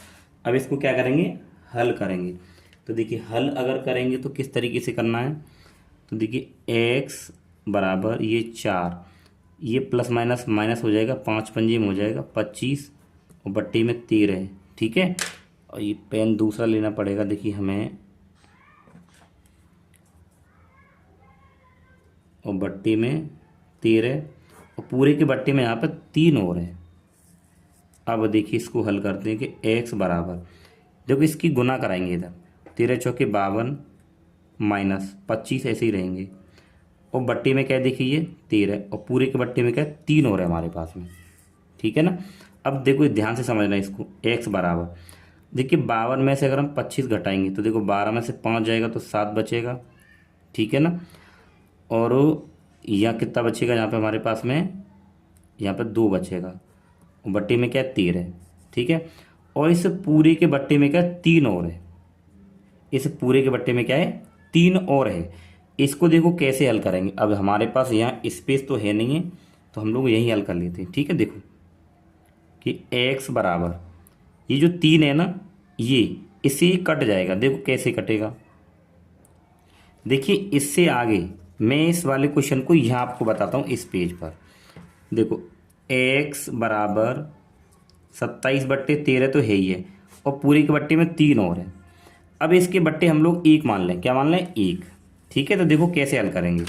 अब इसको क्या करेंगे, हल करेंगे। तो देखिए हल अगर करेंगे तो किस तरीके से करना है, तो देखिए x बराबर ये 4, ये प्लस माइनस माइनस हो जाएगा, 5 पंजे में हो जाएगा 25, और बट्टे में 13। ठीक है, और ये पेन दूसरा लेना पड़ेगा। देखिए हमें, और बट्टे में 13, और पूरे के बट्टे में यहाँ पर 3 और है। अब देखिए इसको हल करते हैं कि x बराबर, देखो इसकी गुना कराएंगे इधर, 13 चौके 52 माइनस 25 ऐसे ही रहेंगे, और बट्टे में क्या है देखिए ये 13, और पूरे के बट्टे में क्या है 3 और है हमारे पास में। ठीक है ना। अब देखो ध्यान से समझना इसको, x बराबर देखिए 52 में से अगर हम 25 घटाएंगे तो देखो 12 में से 5 जाएगा तो 7 बचेगा। ठीक है ना, और यहाँ कितना बचेगा, यहाँ पे हमारे पास में यहाँ पे 2 बचेगा, और बट्टे में क्या है 13। ठीक है, और इस पूरे के बट्टे में क्या है 3 और है, इस पूरे के बट्टे में क्या है 3 और है। इसको देखो कैसे हल करेंगे। अब हमारे पास यहाँ स्पेस तो है नहीं है, तो हम लोग यही हल कर लेते हैं। ठीक है, देखो कि x बराबर ये जो 3 है ना, ये इससे ही कट जाएगा। देखो कैसे कटेगा, देखिए इससे आगे मैं इस वाले क्वेश्चन को यहाँ आपको बताता हूँ इस पेज पर। देखो x बराबर 27/13 तो है ही है, और पूरे के बट्टे में 3 और है। अब इसके बट्टे हम लोग 1 मान लें, क्या मान लें 1। ठीक है, तो देखो कैसे हल करेंगे।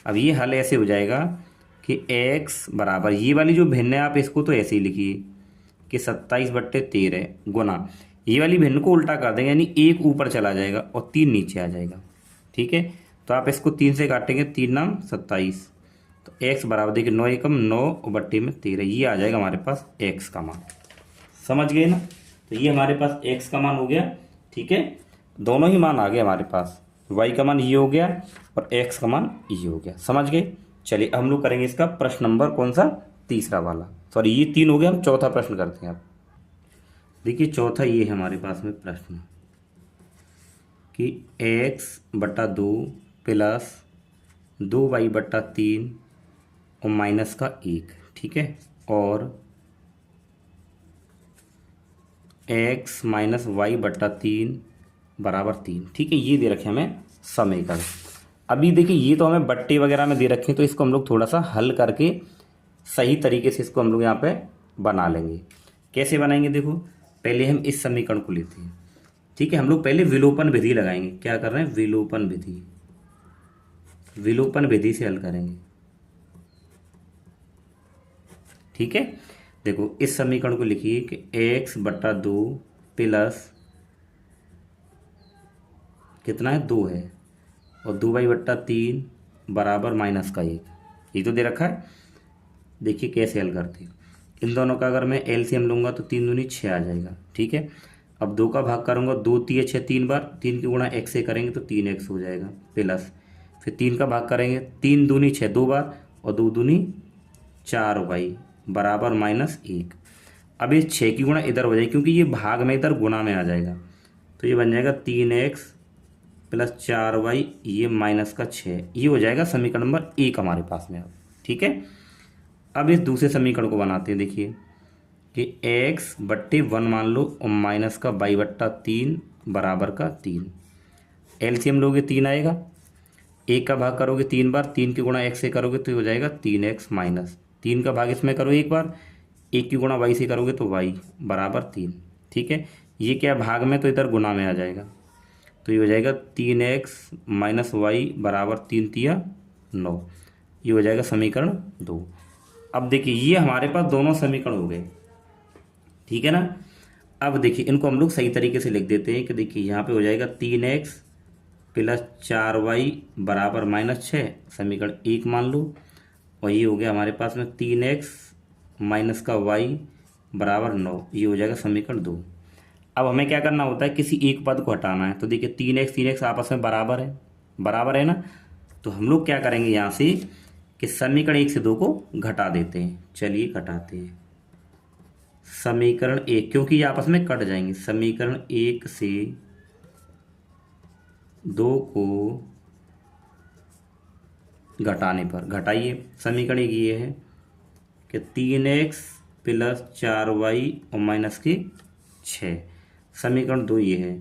अब ये हल ऐसे हो जाएगा कि x बराबर ये वाली जो भिन्न है आप इसको तो ऐसे ही लिखिए कि 27/13 गुना ये वाली भिन्न को उल्टा कर देंगे, यानी 1 ऊपर चला जाएगा और 3 नीचे आ जाएगा। ठीक है, तो आप इसको 3 से काटेंगे, 3 नाम 27, तो x बराबर देखिए 9 एकम 9 और बट्टे में 13, ये आ जाएगा हमारे पास x का मान। समझ गए ना, तो ये हमारे पास x का मान हो गया। ठीक है, दोनों ही मान आ गए हमारे पास, y का मान ये हो गया और x का मान ये हो गया। समझ गए। चलिए हम लोग करेंगे इसका प्रश्न नंबर कौन सा, तीसरा वाला, सॉरी ये 3 हो गया, हम चौथा प्रश्न करते हैं। आप देखिए चौथा ये है हमारे पास में प्रश्न कि x/2 प्लस 2y/3 और माइनस का 1। ठीक है, और x - y/3 बराबर 3। ठीक है, ये दे रखे हमें समीकरण। अभी देखिए ये तो हमें बट्टे वगैरह में दे रखे हैं, तो इसको हम लोग थोड़ा सा हल करके सही तरीके से इसको हम लोग यहाँ पे बना लेंगे। कैसे बनाएंगे, देखो पहले हम इस समीकरण को लेते हैं। ठीक है, हम लोग पहले विलोपन विधि लगाएंगे। क्या कर रहे हैं, विलोपन विधि, विलोपन विधि से हल करेंगे। ठीक है, देखो इस समीकरण को लिखिए कि x/2 प्लस कितना है 2 है, और 2y/3 बराबर माइनस का 1, ये तो दे रखा है। देखिए कैसे हल करते हैं। इन दोनों का अगर मैं एलसीएम लूँगा तो 3 दूनी 6 आ जाएगा। ठीक है, अब 2 का भाग करूँगा, 2 3 6 3 बार, 3 की गुणा x से करेंगे तो 3x हो जाएगा, प्लस फिर 3 का भाग करेंगे, 3 दूनी 6 2 बार, और 2 दूनी 4y बराबर -1। अब इस 6 की गुणा इधर हो जाएगी, क्योंकि ये भाग में इधर गुणा में आ जाएगा, तो ये बन जाएगा 3x प्लस 4y, ये माइनस का 6, ये हो जाएगा समीकरण नंबर 1 हमारे पास में। अब ठीक है, अब इस दूसरे समीकरण को बनाते हैं। देखिए कि x/1 मान लो, और माइनस का y/3 बराबर का 3। एलसीएम लोगे 3 आएगा, 1 का भाग करोगे 3 बार, 3 की गुणा x से करोगे तो हो जाएगा 3x माइनस 3 का भाग इसमें करो 1 बार, एक की गुणा वाई से करोगे तो वाई बराबर 3। ठीक है, ये क्या है भाग में, तो इधर गुना में आ जाएगा, तो ये हो जाएगा 3x माइनस वाई बराबर 3×3 = 9। ये हो जाएगा समीकरण 2। अब देखिए ये हमारे पास दोनों समीकरण हो गए, ठीक है ना। अब देखिए इनको हम लोग सही तरीके से लिख देते हैं कि देखिए यहाँ पे हो जाएगा 3x प्लस 4y बराबर -6, समीकरण 1 मान लो। और ये हो गया हमारे पास में 3x माइनस का y बराबर 9, ये हो जाएगा समीकरण 2। अब हमें क्या करना होता है, किसी एक पद को हटाना है। तो देखिए 3x आपस में बराबर है ना। तो हम लोग क्या करेंगे यहाँ से कि समीकरण 1 से 2 को घटा देते हैं। चलिए घटाते हैं। समीकरण 1, क्योंकि ये आपस में कट जाएंगे, समीकरण 1 से 2 को घटाने पर, घटाइए। समीकरण 1 ये है कि 3x प्लस 4y और माइनस के 6। समीकरण 2 ये है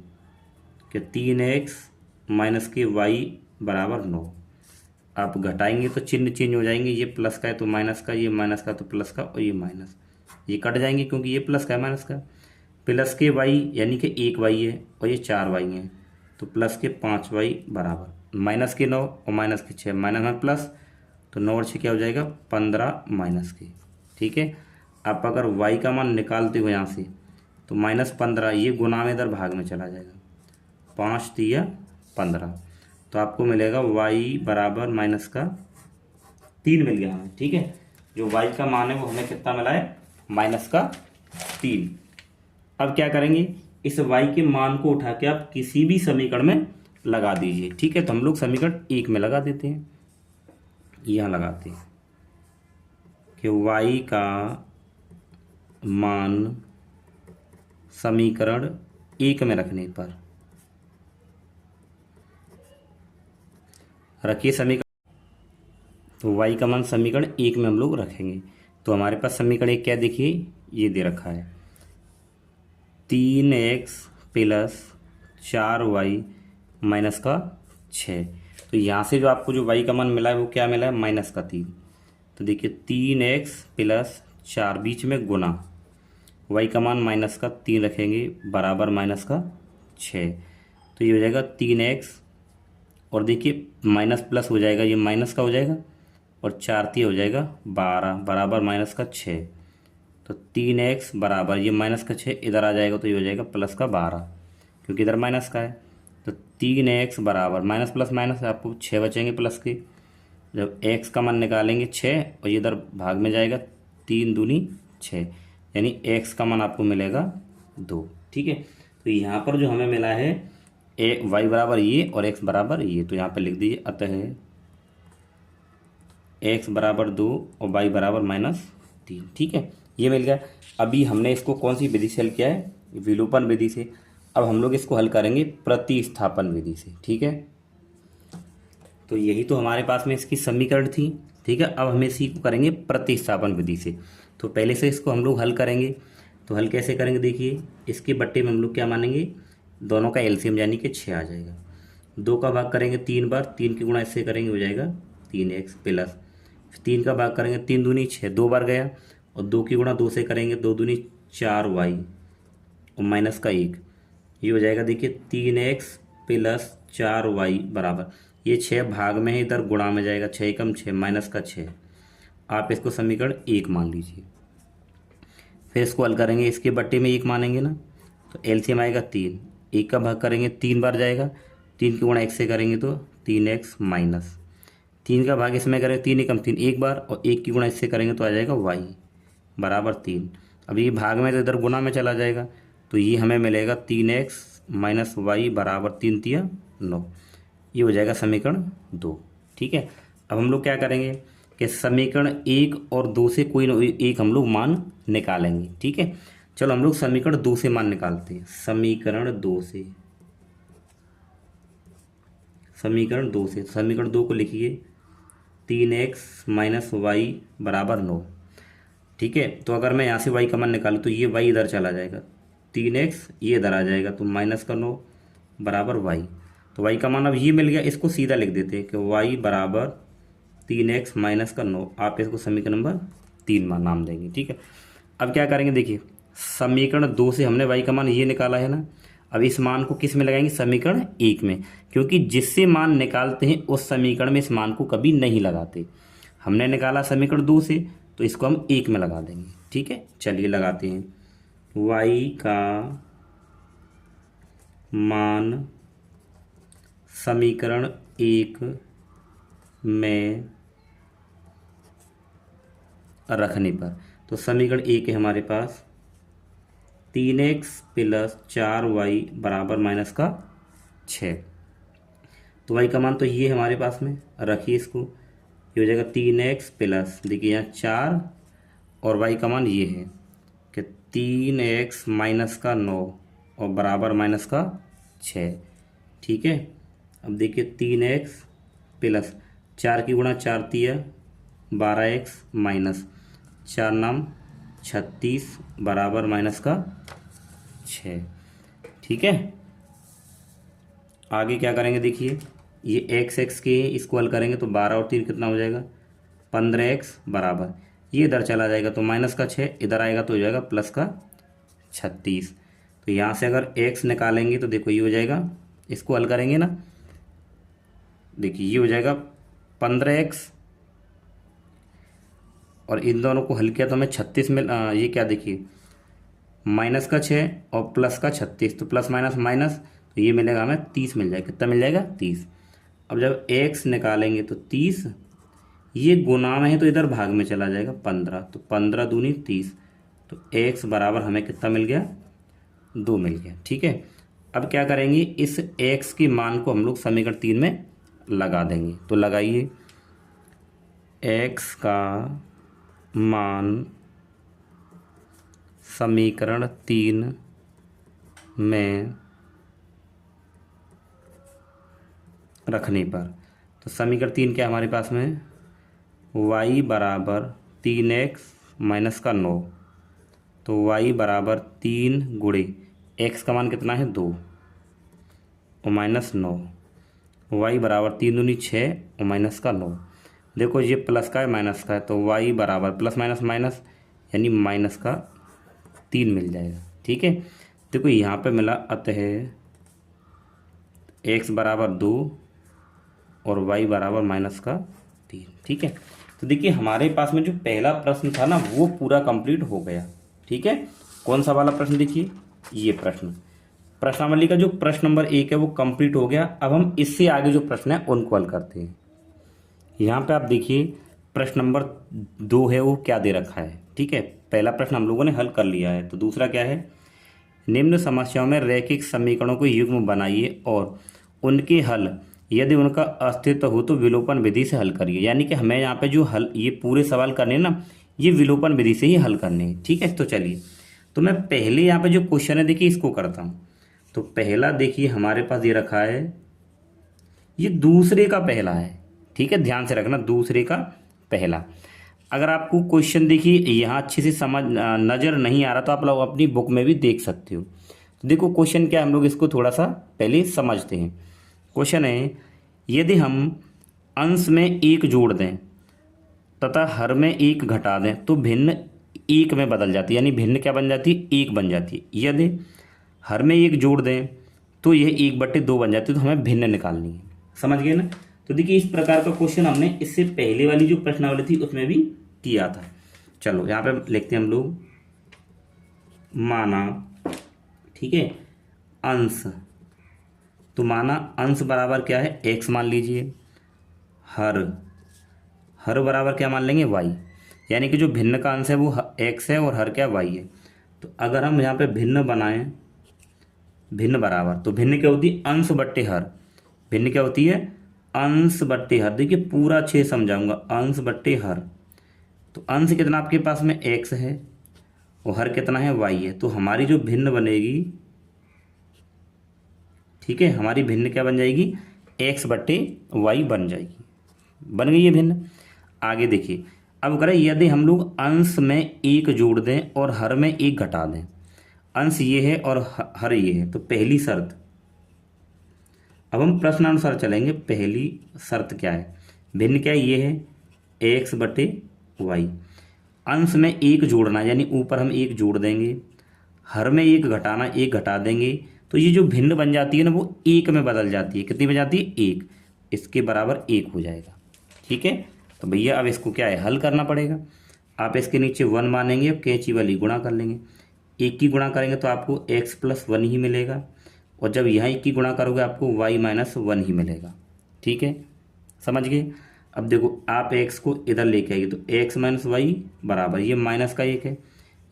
कि 3x माइनस के y बराबर 9। आप घटाएंगे तो चिन्ह चेंज हो जाएंगे, ये प्लस का है तो माइनस का, ये माइनस का तो प्लस का, और ये माइनस, ये कट जाएंगे क्योंकि ये प्लस का है माइनस का। प्लस के y यानी कि 1y है और ये 4y है, तो प्लस के 5y बराबर माइनस के 9 और माइनस के 6, माइनस में प्लस, तो 9 और 6 क्या हो जाएगा 15 माइनस के। ठीक है, आप अगर y का मान निकालते हो यहाँ से तो -15, ये गुना में इधर भाग में चला जाएगा, 5 तिया 15, तो आपको मिलेगा y बराबर माइनस का 3 मिल गया हमें। ठीक है, जो y का मान है वो हमें कितना मिला है, -3। अब क्या करेंगे, इस y के मान को उठा के आप किसी भी समीकरण में लगा दीजिए। ठीक है, तो हम लोग समीकरण 1 में लगा देते हैं, यहाँ लगाते हैं कि y का मान समीकरण 1 में रखने पर, रखिए समीकरण, तो y का मान समीकरण 1 में हम लोग रखेंगे। तो हमारे पास समीकरण 1 क्या, देखिए ये दे रखा है 3x प्लस 4y माइनस का 6। तो यहाँ से जो आपको जो y का मान मिला है वो क्या मिला है, -3। तो देखिए 3x प्लस 4 बीच में गुना, y का मान -3 रखेंगे बराबर -6। तो ये हो जाएगा 3x, और देखिए माइनस प्लस हो जाएगा, ये माइनस का हो जाएगा, और 4 हो जाएगा 12 बराबर -6। तो 3x बराबर ये -6 इधर आ जाएगा, तो ये हो जाएगा +12, क्योंकि इधर माइनस का है। तो 3x बराबर माइनस प्लस माइनस, आपको 6 बचेंगे प्लस के। जब x का मान निकालेंगे 6, और ये इधर भाग में जाएगा, 3 दूनी 6, यानी x का मान आपको मिलेगा 2। ठीक है, तो यहाँ पर जो हमें मिला है y बराबर ये और x बराबर ये, तो यहाँ पर लिख दीजिए अतः x बराबर 2 और y बराबर -3। ठीक है, ये मिल गया। अभी हमने इसको कौन सी विधि से हल किया है, विलोपन विधि से। अब हम लोग इसको हल करेंगे प्रतिस्थापन विधि से। ठीक है, तो यही तो हमारे पास में इसकी समीकरण थी। ठीक है, अब हम इसी को करेंगे प्रतिस्थापन विधि से। तो पहले से इसको हम लोग हल करेंगे। तो हल कैसे करेंगे, देखिए इसके बट्टे में हम लोग क्या मानेंगे, दोनों का एलसीएम यानी कि 6 आ जाएगा। 2 का भाग करेंगे 3 बार, 3 की गुणा इससे करेंगे हो जाएगा 3x प्लस 3 का भाग करेंगे 3 दूनी 6, 2 बार गया, और 2 की गुणा 2 से करेंगे 2 दूनी 4y और माइनस का 1, ये हो जाएगा देखिए 3x प्लस 4y बराबर, ये 6 भाग में है, इधर गुणा में जाएगा, 6 कम 6 माइनस का 6। आप इसको समीकरण 1 मान लीजिए। फिर इसको हल करेंगे, इसके बट्टे में 1 मानेंगे ना, तो एलसीएम आएगा 3, 1 का भाग करेंगे 3 बार जाएगा, 3 की गुणा 1 से करेंगे तो 3x माइनस 3 का भाग इसमें करें 3 एकम 3 एक बार, और 1 की गुणा इससे करेंगे तो आ जाएगा y बराबर 3। अब ये भाग में तो इधर गुणा में चला जाएगा, तो ये हमें मिलेगा 3x माइनस वाई बराबर 3 तिया 9, ये हो जाएगा समीकरण 2। ठीक है, अब हम लोग क्या करेंगे कि समीकरण 1 और 2 से कोई ना एक हम लोग मान निकालेंगे। ठीक है, चलो हम लोग समीकरण 2 से मान निकालते हैं। समीकरण 2 से, समीकरण 2 को लिखिए 3x माइनस वाई बराबर 9। ठीक है, तो अगर मैं यहाँ से y का मान निकालूँ तो ये y इधर चला जाएगा, 3x ये इधर आ जाएगा, तो -9 बराबर y। तो y का मान अब ये मिल गया, इसको सीधा लिख देते हैं कि y बराबर 3x -9। आप इसको समीकरण नंबर 3 मान नाम देंगे। ठीक है, अब क्या करेंगे, देखिए समीकरण 2 से हमने y का मान ये निकाला है ना, अब इस मान को किस में लगाएंगे, समीकरण 1 में, क्योंकि जिससे मान निकालते हैं उस समीकरण में इस मान को कभी नहीं लगाते। हमने निकाला समीकरण 2 से, तो इसको हम 1 में लगा देंगे। ठीक है, चलिए लगाते हैं। y का मान समीकरण 1 में रखने पर, तो समीकरण 1 है हमारे पास 3x प्लस 4y बराबर माइनस का 6। तो y का मान तो ये है हमारे पास में, रखिए इसको, ये हो जाएगा 3x प्लस, देखिए यहाँ 4 और y का मान ये है कि 3x माइनस का 9 और बराबर माइनस का 6। ठीक है, अब देखिए 3x प्लस 4 की गुणा 4 तिया 12x माइनस 4 नाम 36 बराबर माइनस का 6। ठीक है, आगे क्या करेंगे, देखिए ये x के इसको हल करेंगे तो 12 और 3 कितना हो जाएगा, 15x बराबर, ये इधर चला जाएगा तो माइनस का 6, इधर आएगा तो हो जाएगा प्लस का 36। तो यहाँ से अगर x निकालेंगे तो देखो ये हो जाएगा, इसको हल करेंगे ना, देखिए ये हो जाएगा 15x और इन दोनों को हल किया तो हमें 36 में ये क्या, देखिए माइनस का 6 और प्लस का 36, तो प्लस माइनस माइनस, तो ये मिलेगा हमें 30 मिल जाएगा। कितना मिल जाएगा, 30। अब जब x निकालेंगे तो 30, ये गुना में है तो इधर भाग में चला जाएगा 15, तो 15 दूनी 30, तो x बराबर हमें कितना मिल गया, 2 मिल गया। ठीक है, अब क्या करेंगे, इस x की मान को हम लोग समीकरण 3 में लगा देंगे। तो लगाइए, x का मान समीकरण 3 में रखने पर, तो समीकरण 3 क्या हमारे पास में, y बराबर 3x माइनस का 9, तो y बराबर 3 गुणे x का मान कितना है 2 और माइनस 9, y बराबर 3 दूनी 6 और माइनस का 9। देखो ये प्लस का है माइनस का है, तो y बराबर प्लस माइनस माइनस यानी माइनस का 3 मिल जाएगा। ठीक है, देखो यहाँ पे मिला, अतः x बराबर 2 और y बराबर माइनस का 3। ठीक है, तो देखिए हमारे पास में जो पहला प्रश्न था ना वो पूरा कंप्लीट हो गया। ठीक है, कौन सा वाला प्रश्न, देखिए ये प्रश्नावली का जो प्रश्न नंबर 1 है वो कंप्लीट हो गया। अब हम इससे आगे जो प्रश्न है उनको हल करते हैं। यहाँ पे आप देखिए प्रश्न नंबर 2 है वो क्या दे रखा है। ठीक है, पहला प्रश्न हम लोगों ने हल कर लिया है, तो दूसरा क्या है, निम्न समस्याओं में रैखिक समीकरणों को युग्म बनाइए और उनके हल यदि उनका अस्तित्व हो तो विलोपन विधि से हल करिए। यानी कि हमें यहाँ पे जो हल, ये पूरे सवाल करने हैं ना, ये विलोपन विधि से ही हल करने हैं। ठीक है, तो चलिए, तो मैं पहले यहाँ पे जो क्वेश्चन है देखिए इसको करता हूँ। तो पहला देखिए हमारे पास ये रखा है, ये दूसरे का पहला है। ठीक है, ध्यान से रखना, दूसरे का पहला। अगर आपको क्वेश्चन देखिए यहाँ अच्छे से समझ नज़र नहीं आ रहा तो आप लोग अपनी बुक में भी देख सकते हो। तो देखो क्वेश्चन क्या, हम लोग इसको थोड़ा सा पहले समझते हैं। क्वेश्चन है, यदि हम अंश में 1 जोड़ दें तथा हर में 1 घटा दें तो भिन्न 1 में बदल जाती है, यानी भिन्न क्या बन जाती है, 1 बन जाती है। यदि हर में 1 जोड़ दें तो यह 1/2 बन जाती है, तो हमें भिन्न निकालनी है। समझ गए ना। तो देखिए इस प्रकार का क्वेश्चन हमने इससे पहले वाली जो प्रश्नावली थी उसमें भी किया था। चलो यहाँ पे लिखते हैं हम लोग, माना, ठीक है, अंश, तो माना अंश बराबर क्या है, x मान लीजिए, हर बराबर क्या मान लेंगे, y, यानी कि जो भिन्न का अंश है वो x है और हर क्या, y है। तो अगर हम यहाँ पे भिन्न बनाएं, भिन्न बराबर, तो भिन्न क्या होती है, अंश बट्टे हर, भिन्न क्या होती है, अंश बट्टे हर। देखिए पूरा 6 समझाऊंगा, अंश बट्टे हर। तो अंश कितना आपके पास में x है और हर कितना है, y है। तो हमारी जो भिन्न बनेगी, ठीक है, हमारी भिन्न क्या बन जाएगी, x/y बन जाएगी, बन गई है भिन्न। आगे देखिए, अब करें, यदि हम लोग अंश में 1 जोड़ दें और हर में 1 घटा दें, अंश ये है और हर ये है, तो पहली शर्त, अब हम प्रश्नानुसार चलेंगे। पहली शर्त क्या है, भिन्न क्या है, ये है x/y। अंश में एक जोड़ना है, यानी ऊपर हम एक जोड़ देंगे, हर में एक घटाना, एक घटा देंगे, तो ये जो भिन्न बन जाती है ना वो एक में बदल जाती है। कितनी बन जाती है? एक। इसके बराबर एक हो जाएगा। ठीक है, तो भैया अब इसको क्या है, हल करना पड़ेगा। आप इसके नीचे 1 मानेंगे और कैंची वाली गुणा कर लेंगे। एक की गुणा करेंगे तो आपको x+1 ही मिलेगा, और जब यहाँ एक की गुणा करोगे आपको y-1 ही मिलेगा। ठीक है, समझ गए। अब देखो आप x को इधर लेके आइए तो x-y बराबर, ये माइनस का एक है,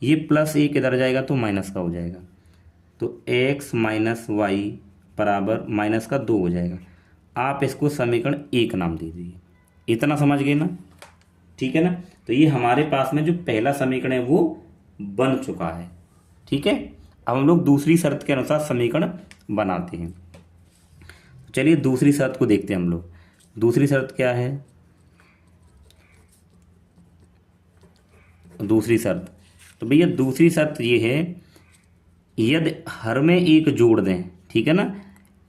ये +1 इधर जाएगा तो माइनस का हो जाएगा, तो x-y बराबर -2 हो जाएगा। आप इसको समीकरण 1 नाम दे दीजिए। इतना समझ गए ना? ठीक है ना? तो ये हमारे पास में जो पहला समीकरण है वो बन चुका है। ठीक है, अब हम लोग दूसरी शर्त के अनुसार समीकरण बनाते हैं। चलिए दूसरी शर्त को देखते हैं हम लोग। दूसरी शर्त क्या है? दूसरी शर्त, तो भैया दूसरी शर्त ये है, यदि हर में एक जोड़ दें, ठीक है ना,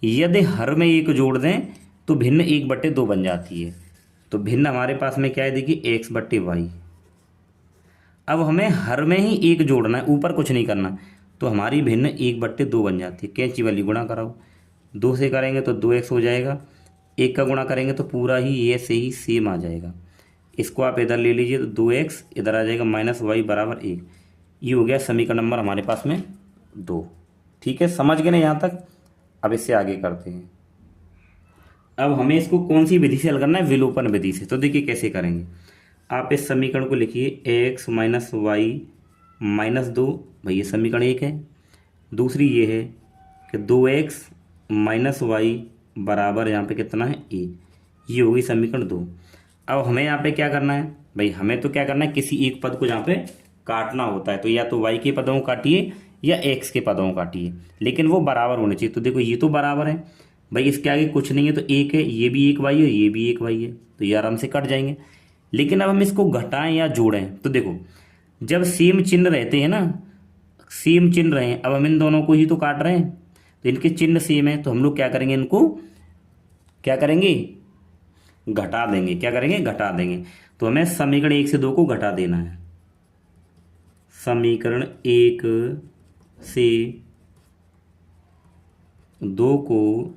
यदि हर में एक जोड़ दें तो भिन्न 1/2 बन जाती है। तो भिन्न हमारे पास में क्या है, देखिए x/y। अब हमें हर में ही एक जोड़ना है, ऊपर कुछ नहीं करना, तो हमारी भिन्न 1/2 बन जाती है। कैंची वाली गुणा कराओ, 2 से करेंगे तो 2x हो जाएगा, 1 का गुणा करेंगे तो पूरा ही ये से ही सेम आ जाएगा। इसको आप इधर ले लीजिए तो 2x इधर आ जाएगा, -y बराबर 1। ये हो गया समीकरण नंबर हमारे पास में 2। ठीक है, समझ गए ना यहाँ तक? अब इससे आगे करते हैं। अब हमें इसको कौन सी विधि से हल करना है? विलोपन विधि से। तो देखिए कैसे करेंगे। आप इस समीकरण को लिखिए x - y - 2, भाई ये समीकरण 1 है। दूसरी ये है कि 2x - y बराबर यहाँ पे कितना है? 1। ये होगी समीकरण 2। अब हमें यहाँ पे क्या करना है भाई? हमें तो क्या करना है, किसी एक पद को यहाँ पे काटना होता है। तो या तो y के पदों को काटिए या x के पदों को काटिए, लेकिन वो बराबर होने चाहिए। तो देखो ये तो बराबर है भाई, इसके आगे कुछ नहीं है तो 1 है, ये भी 1y है, ये भी 1y है, तो ये आराम से कट जाएंगे। लेकिन अब हम इसको घटाएं या जोड़ें, तो देखो जब सेम चिन्ह रहते हैं ना, सेम चिन्ह रहे, अब हम इन दोनों को ही तो काट रहे हैं, तो इनके चिन्ह सेम है, तो हम लोग क्या करेंगे, इनको क्या करेंगे, घटा देंगे। क्या करेंगे? घटा देंगे। तो हमें समीकरण 1 से 2 को घटा देना है। समीकरण 1 से 2 को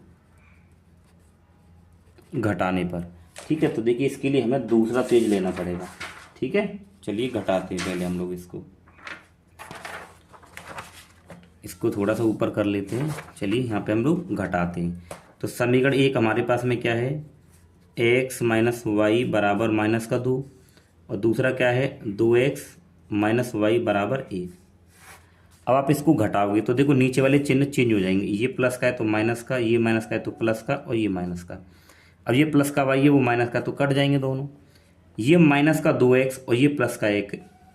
घटाने पर, ठीक है, तो देखिए इसके लिए हमें दूसरा पेज लेना पड़ेगा। ठीक है, चलिए घटाते हैं पहले हम लोग इसको थोड़ा सा ऊपर कर लेते हैं। चलिए यहाँ पे हम लोग घटाते हैं। तो समीकरण 1 हमारे पास में क्या है, x - y बराबर -2, और दूसरा क्या है 2x - y बराबर 1। अब आप इसको घटाओगे तो देखो नीचे वाले चिन्ह चेंज हो जाएंगे, ये प्लस का है तो माइनस का, ये माइनस का है तो प्लस का, और ये माइनस का। अब ये प्लस का y है, वो माइनस का, तो कट जाएंगे दोनों। ये माइनस का 2x और ये प्लस का 1,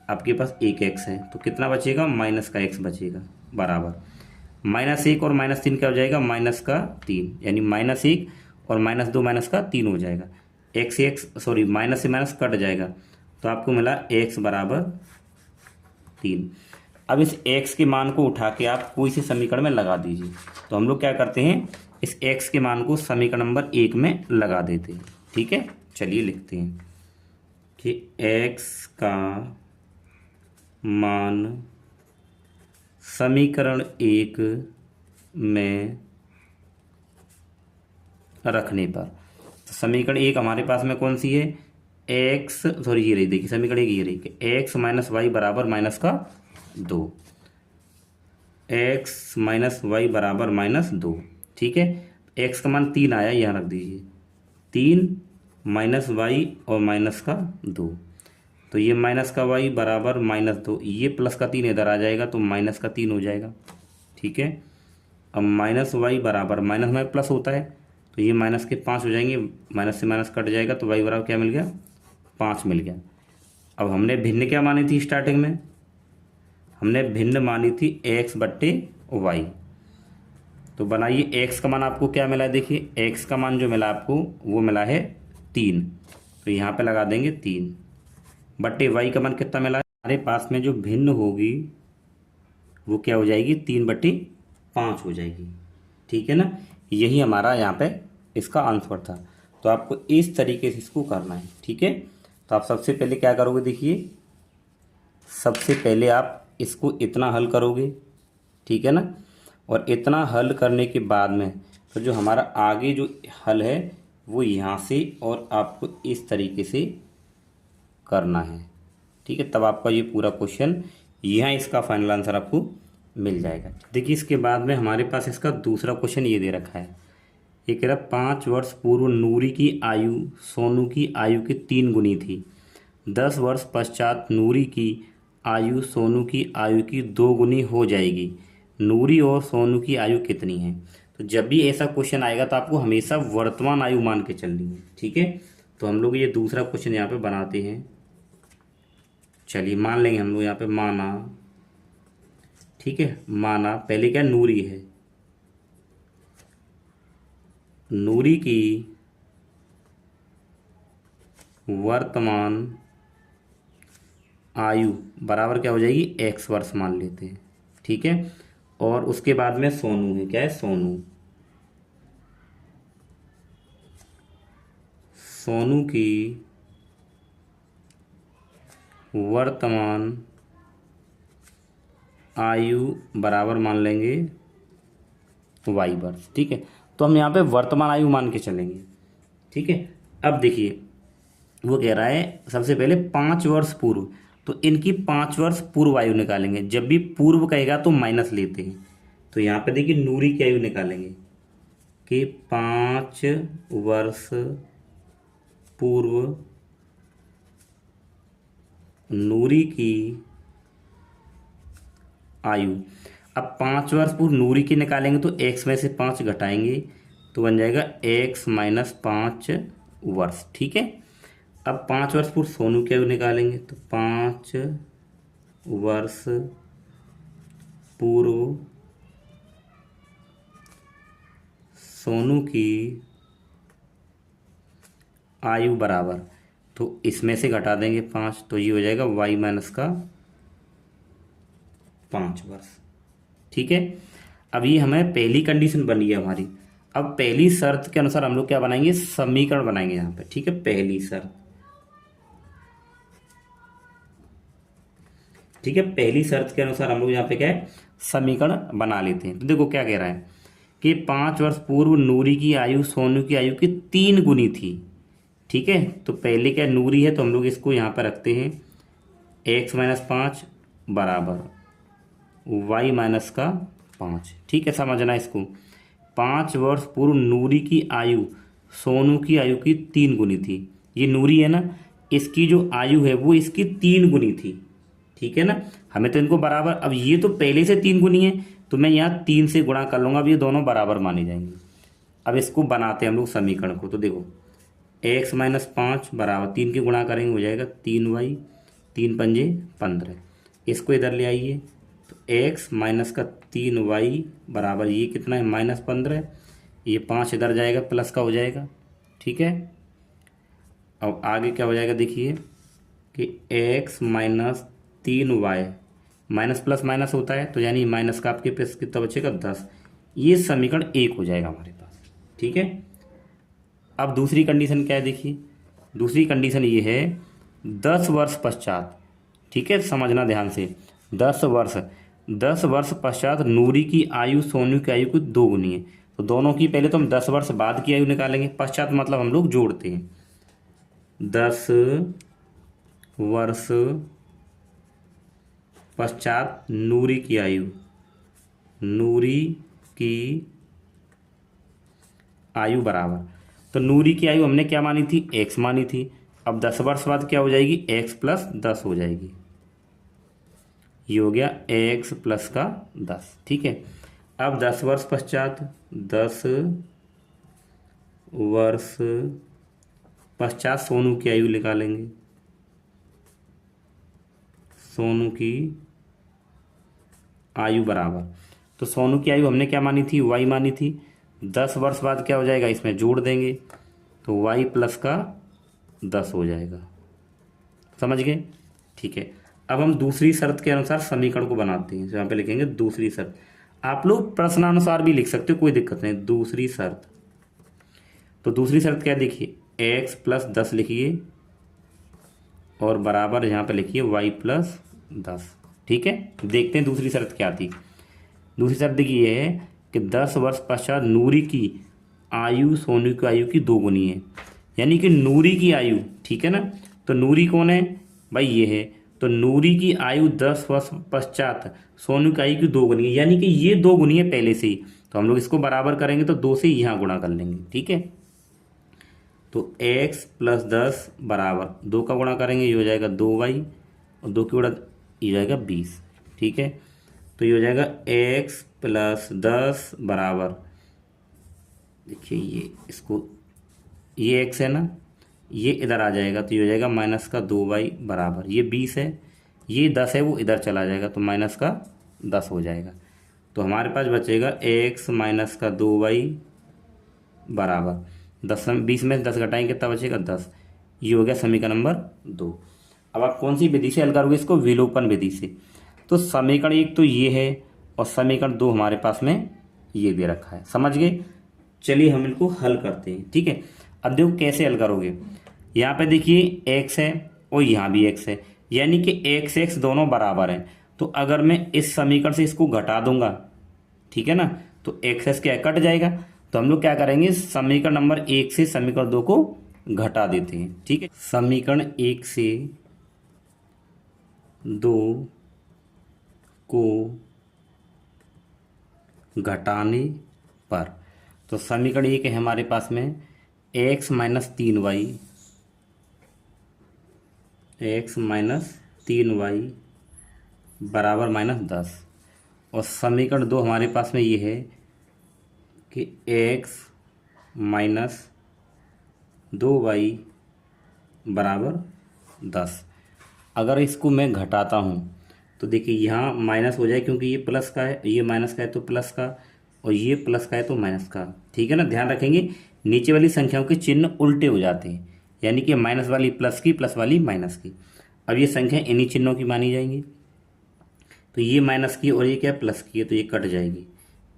आपके पास 1x है, तो कितना बचेगा, -का x बचेगा, बराबर -1 और -3 क्या हो जाएगा, -3, यानी -1 और -2 -3 हो जाएगा। माइनस से माइनस कट जाएगा, तो आपको मिला x बराबर 3। अब इस x के मान को उठा के आप कोई से समीकरण में लगा दीजिए। तो हम लोग क्या करते हैं, इस x के मान को समीकरण नंबर 1 में लगा देते हैं। ठीक है, चलिए लिखते हैं कि x का मान समीकरण 1 में रखने पर, तो समीकरण 1 हमारे पास में कौन सी है, ये रही, देखिए समीकरण 1 ये रही कि x - y बराबर -2, x - y बराबर -2। ठीक है, x का मान 3 आया, यहाँ रख दीजिए, 3 -y और -2, तो ये -y बराबर -2, ये +3 इधर आ जाएगा तो -3 हो जाएगा। ठीक है, अब -y बराबर, माइनस में प्लस होता है तो ये माइनस के 5 हो जाएंगे, माइनस से माइनस कट जाएगा, तो y बराबर क्या मिल गया, 5 मिल गया। अब हमने भिन्न क्या मानी थी स्टार्टिंग में, हमने भिन्न मानी थी x/y। तो बनाइए, x का मान आपको क्या मिला है, देखिए x का मान जो मिला आपको वो मिला है 3, तो यहाँ पे लगा देंगे 3/y का मान कितना मिला है, हमारे पास में जो भिन्न होगी वो क्या हो जाएगी, 3/5 हो जाएगी। ठीक है ना, यही हमारा यहाँ पे इसका आंसर था। तो आपको इस तरीके से इसको करना है। ठीक है, तो आप सबसे पहले क्या करोगे, देखिए सबसे पहले आप इसको इतना हल करोगे, ठीक है ना, और इतना हल करने के बाद में तो जो हमारा आगे जो हल है वो यहाँ से और आपको इस तरीके से करना है, ठीक है। तब आपका ये पूरा क्वेश्चन यहाँ इसका फाइनल आंसर आपको मिल जाएगा। देखिए इसके बाद में हमारे पास इसका दूसरा क्वेश्चन ये दे रखा है। ये कह रहा 5 वर्ष पूर्व नूरी की आयु सोनू की आयु के 3 गुनी थी। 10 वर्ष पश्चात नूरी की आयु सोनू की आयु की 2 गुनी हो जाएगी। नूरी और सोनू की आयु कितनी है? तो जब भी ऐसा क्वेश्चन आएगा तो आपको हमेशा वर्तमान आयु मान के चलनी है, ठीक है। तो हम लोग ये दूसरा क्वेश्चन यहाँ पे बनाते हैं। चलिए मान लेंगे हम लोग यहाँ पे माना, ठीक है, माना पहले क्या नूरी है, नूरी की वर्तमान आयु बराबर क्या हो जाएगी, x वर्ष मान लेते हैं, ठीक है। और उसके बाद में सोनू है, क्या है, सोनू, सोनू की वर्तमान आयु बराबर मान लेंगे y वर्ष, ठीक है। तो हम यहाँ पे वर्तमान आयु मान के चलेंगे, ठीक है। अब देखिए वो कह रहा है सबसे पहले 5 वर्ष पूर्व, तो इनकी 5 वर्ष पूर्व आयु निकालेंगे। जब भी पूर्व कहेगा तो माइनस लेते हैं। तो यहाँ पे देखिए नूरी की आयु निकालेंगे कि 5 वर्ष पूर्व नूरी की आयु। अब 5 वर्ष पूर्व नूरी की निकालेंगे तो x में से 5 घटाएंगे तो बन जाएगा x माइनस 5 वर्ष, ठीक है। अब 5 वर्ष पूर्व सोनू की आयु निकालेंगे तो 5 वर्ष पूर्व सोनू की आयु बराबर, तो इसमें से घटा देंगे 5 तो ये हो जाएगा y माइनस का 5 वर्ष, ठीक है। अब ये हमें पहली कंडीशन बनी है हमारी। अब पहली शर्त के अनुसार हम लोग क्या बनाएंगे, समीकरण बनाएंगे यहाँ पे, ठीक है। पहली शर्त, ठीक है, पहली शर्त के अनुसार हम लोग यहाँ पे क्या है, समीकरण बना लेते हैं। तो देखो क्या कह रहा है कि 5 वर्ष पूर्व नूरी की आयु सोनू की आयु की 3 गुनी थी, ठीक है। तो पहले क्या नूरी है तो हम लोग इसको यहाँ पर रखते हैं x माइनस 5 बराबर y माइनस का 5, ठीक है। समझना इसको, 5 वर्ष पूर्व नूरी की आयु सोनू की आयु की 3 गुनी थी। ये नूरी है ना, इसकी जो आयु है वो इसकी 3 गुनी थी, ठीक है ना। हमें तो इनको बराबर, अब ये तो पहले से 3 गुनी है तो मैं यहाँ 3 से गुणा कर लूँगा, अब ये दोनों बराबर माने जाएंगे। अब इसको बनाते हैं हम लोग समीकरण को। तो देखो x माइनस 5 बराबर 3 के गुणा करेंगे हो जाएगा 3y, 3 पंजे 15। इसको इधर ले आइए तो x माइनस का 3y बराबर ये कितना है, माइनस 15। ये 5 इधर जाएगा प्लस का हो जाएगा, ठीक है। अब आगे क्या हो जाएगा देखिए कि x minus 3y, minus plus minus होता है तो यानी माइनस का आपके पास कितना बचेगा 10। ये समीकरण 1 हो जाएगा हमारे पास, ठीक है। अब दूसरी कंडीशन क्या है देखिए, दूसरी कंडीशन ये है 10 वर्ष पश्चात, ठीक है, समझना ध्यान से। 10 वर्ष पश्चात नूरी की आयु सोनू की आयु की 2 गुनी है। तो दोनों की पहले तो हम 10 वर्ष बाद की आयु निकालेंगे, पश्चात मतलब हम लोग जोड़ते हैं। 10 वर्ष पश्चात नूरी की आयु, नूरी की आयु बराबर, तो नूरी की आयु हमने क्या मानी थी, x मानी थी। अब 10 वर्ष बाद क्या हो जाएगी, x प्लस 10 हो जाएगी। ये हो गया x प्लस का 10, ठीक है। अब 10 वर्ष पश्चात, 10 वर्ष पश्चात सोनू की आयु निकालेंगे। सोनू की आयु बराबर, तो सोनू की आयु हमने क्या मानी थी, y मानी थी। 10 वर्ष बाद क्या हो जाएगा, इसमें जोड़ देंगे तो y प्लस का 10 हो जाएगा, समझ गए, ठीक है। अब हम दूसरी शर्त के अनुसार समीकरण को बनाते हैं। यहाँ पे लिखेंगे दूसरी शर्त, आप लोग प्रश्नानुसार भी लिख सकते हो, कोई दिक्कत नहीं। दूसरी शर्त, तो दूसरी शर्त क्या देखिए, x प्लस 10 लिखिए और बराबर यहाँ पे लिखिए y प्लस 10। ठीक है, देखते हैं दूसरी शर्त क्या थी। दूसरी शर्त देखिए ये है कि 10 वर्ष पश्चात नूरी की आयु सोनू की आयु की दोगुनी है, यानी कि नूरी की आयु, ठीक है ना, तो नूरी कौन है भाई, ये है, तो नूरी की आयु 10 वर्ष पश्चात सोनू की आयु की दोगुनी है, यानी कि ये दोगुनी है पहले से ही, तो हम लोग इसको बराबर करेंगे तो 2 से यहाँ गुणा कर लेंगे। ठीक है, तो x + 10 बराबर 2 का गुणा करेंगे, ये हो जाएगा 2y, और 2 की गुणा ये हो जाएगा 20। ठीक है, तो ये हो जाएगा x + 10 बराबर, देखिए ये इसको, ये x है ना, ये इधर आ जाएगा तो ये हो जाएगा -2y बराबर, ये 20 है, ये 10 है, वो इधर चला जाएगा तो -10 हो जाएगा। तो हमारे पास बचेगा x - 2y बराबर 10, 20 में 10 घटाएंगे कितना बचेगा 10। ये हो गया समीकरण नंबर 2। अब आप कौन सी विधि से हल करोगे इसको, विलोपन विधि से। तो समीकरण 1 तो ये है, और समीकरण 2 हमारे पास में ये दे रखा है, समझ गए। चलिए हम इनको हल करते हैं। ठीक है, अब देखो कैसे हल करोगे। यहाँ पे देखिए x है और यहाँ भी x है, यानी कि x दोनों बराबर हैं। तो अगर मैं इस समीकरण से इसको घटा दूंगा, ठीक है ना, तो x क्या कट जाएगा। तो हम लोग क्या करेंगे, समीकरण नंबर 1 से समीकरण 2 को घटा देते हैं। ठीक है, समीकरण 1 से 2 को घटाने पर, तो समीकरण 1 है हमारे पास में x - 3y, बराबर -10, और समीकरण 2 हमारे पास में ये है कि x - 2y बराबर 10। अगर इसको मैं घटाता हूँ तो देखिए यहाँ माइनस हो जाए, क्योंकि ये प्लस का है, ये माइनस का है तो प्लस का, और ये प्लस का है तो माइनस का। ठीक है ना, ध्यान रखेंगे नीचे वाली संख्याओं के चिन्ह उल्टे हो जाते हैं, यानी कि माइनस वाली प्लस की, प्लस वाली माइनस की। अब ये संख्या इन्हीं चिन्हों की मानी जाएंगी, तो ये माइनस की और ये क्या प्लस की है, तो ये कट जाएगी।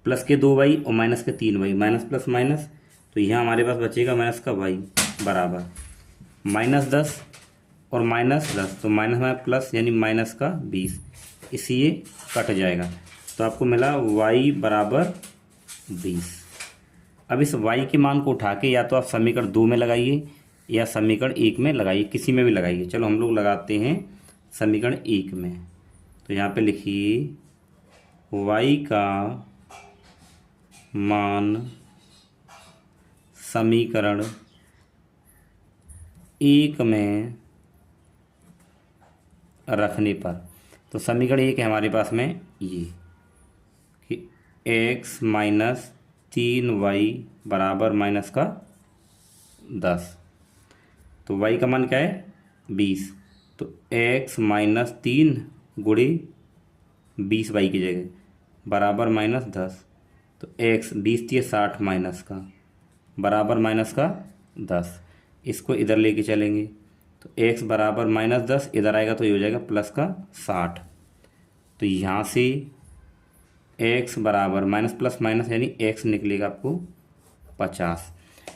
प्लस के 2y और माइनस के 3y, माइनस प्लस माइनस, तो यहाँ हमारे पास बचेगा माइनस का y बराबर -10 और -10, तो माइनस में प्लस यानी माइनस का 20, इसलिए कट जाएगा। तो आपको मिला y बराबर 20। अब इस y के मान को उठा के या तो आप समीकरण 2 में लगाइए या समीकरण 1 में लगाइए, किसी में भी लगाइए। चलो हम लोग लगाते हैं समीकरण 1 में। तो यहाँ पे लिखिए y का मान समीकरण 1 में रखने पर, तो समीकरण 1 है हमारे पास में ये कि x - 3y बराबर -10। तो y का मान क्या है 20, तो x - 3 गुणे 20y की जगह बराबर -10, तो x 20 थी 60 माइनस का बराबर -10। इसको इधर लेके चलेंगे तो x बराबर -10, इधर आएगा तो ये हो जाएगा प्लस का 60। तो यहाँ से x बराबर माइनस प्लस माइनस यानी x निकलेगा आपको 50।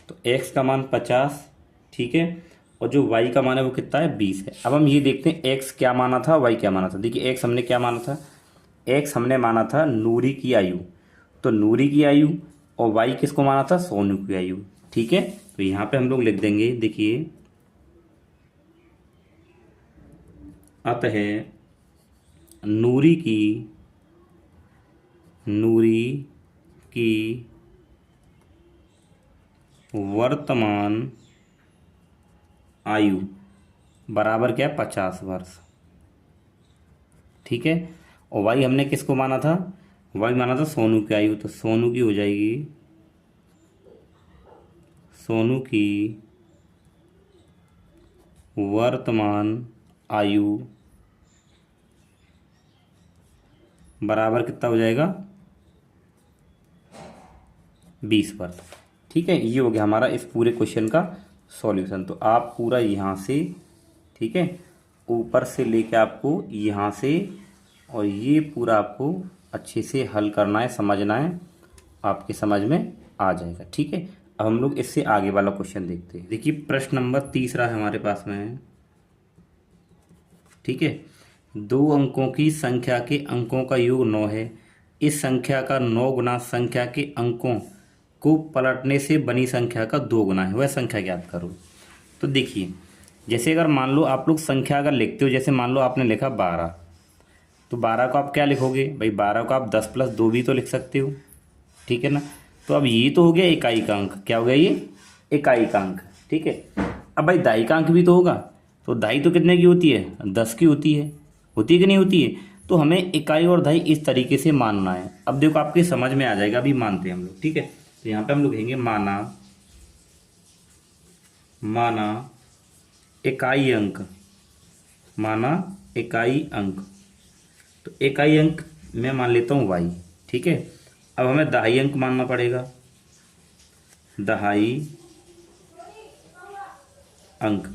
तो x का मान 50, ठीक है, और जो y का मान है वो कितना है 20 है। अब हम ये देखते हैं x क्या माना था, y क्या माना था। देखिए x हमने क्या माना था, x हमने माना था नूरी की आयु, तो नूरी की आयु, और y किसको माना था सोनू की आयु। ठीक है, तो यहाँ पे हम लोग लिख देंगे, देखिए अतः नूरी की वर्तमान आयु बराबर क्या है 50 वर्ष। ठीक है, और y हमने किसको माना था, y माना था सोनू की आयु, तो सोनू की हो जाएगी, सोनू की वर्तमान आयु बराबर कितना हो जाएगा 20 वर्ष। ठीक है, ये हो गया हमारा इस पूरे क्वेश्चन का सॉल्यूशन। तो आप पूरा यहाँ से, ठीक है, ऊपर से लेके आपको यहाँ से और ये पूरा आपको अच्छे से हल करना है, समझना है, आपके समझ में आ जाएगा। ठीक है, अब हम लोग इससे आगे वाला क्वेश्चन देखते हैं। देखिए प्रश्न नंबर 3 हमारे पास में है। ठीक है, दो अंकों की संख्या के अंकों का योग 9 है। इस संख्या का 9 गुना संख्या के अंकों को पलटने से बनी संख्या का 2 गुना है, वह संख्या ज्ञात करो। तो देखिए, जैसे अगर मान लो आप लोग संख्या अगर लिखते हो, जैसे मान लो आपने लिखा 12, तो 12 को आप क्या लिखोगे भाई, 12 को आप 10+2 भी तो लिख सकते हो, ठीक है ना। तो अब ये तो हो गया इकाई का अंक, क्या हो गया ये, इकाई का अंक, ठीक है। अब भाई दाई का अंक भी तो होगा, तो दाई तो कितने की होती है, 10 की होती है कि नहीं होती है। तो हमें इकाई और दाई इस तरीके से मानना है। अब देखो आपके समझ में आ जाएगा, अभी मानते हैं हम लोग, ठीक है। तो यहाँ पे हम लोग कहेंगे माना इकाई अंक, माना इकाई अंक। तो इकाई अंक मैं मान लेता हूँ y, ठीक है। अब हमें दहाई अंक मानना पड़ेगा, दहाई अंक।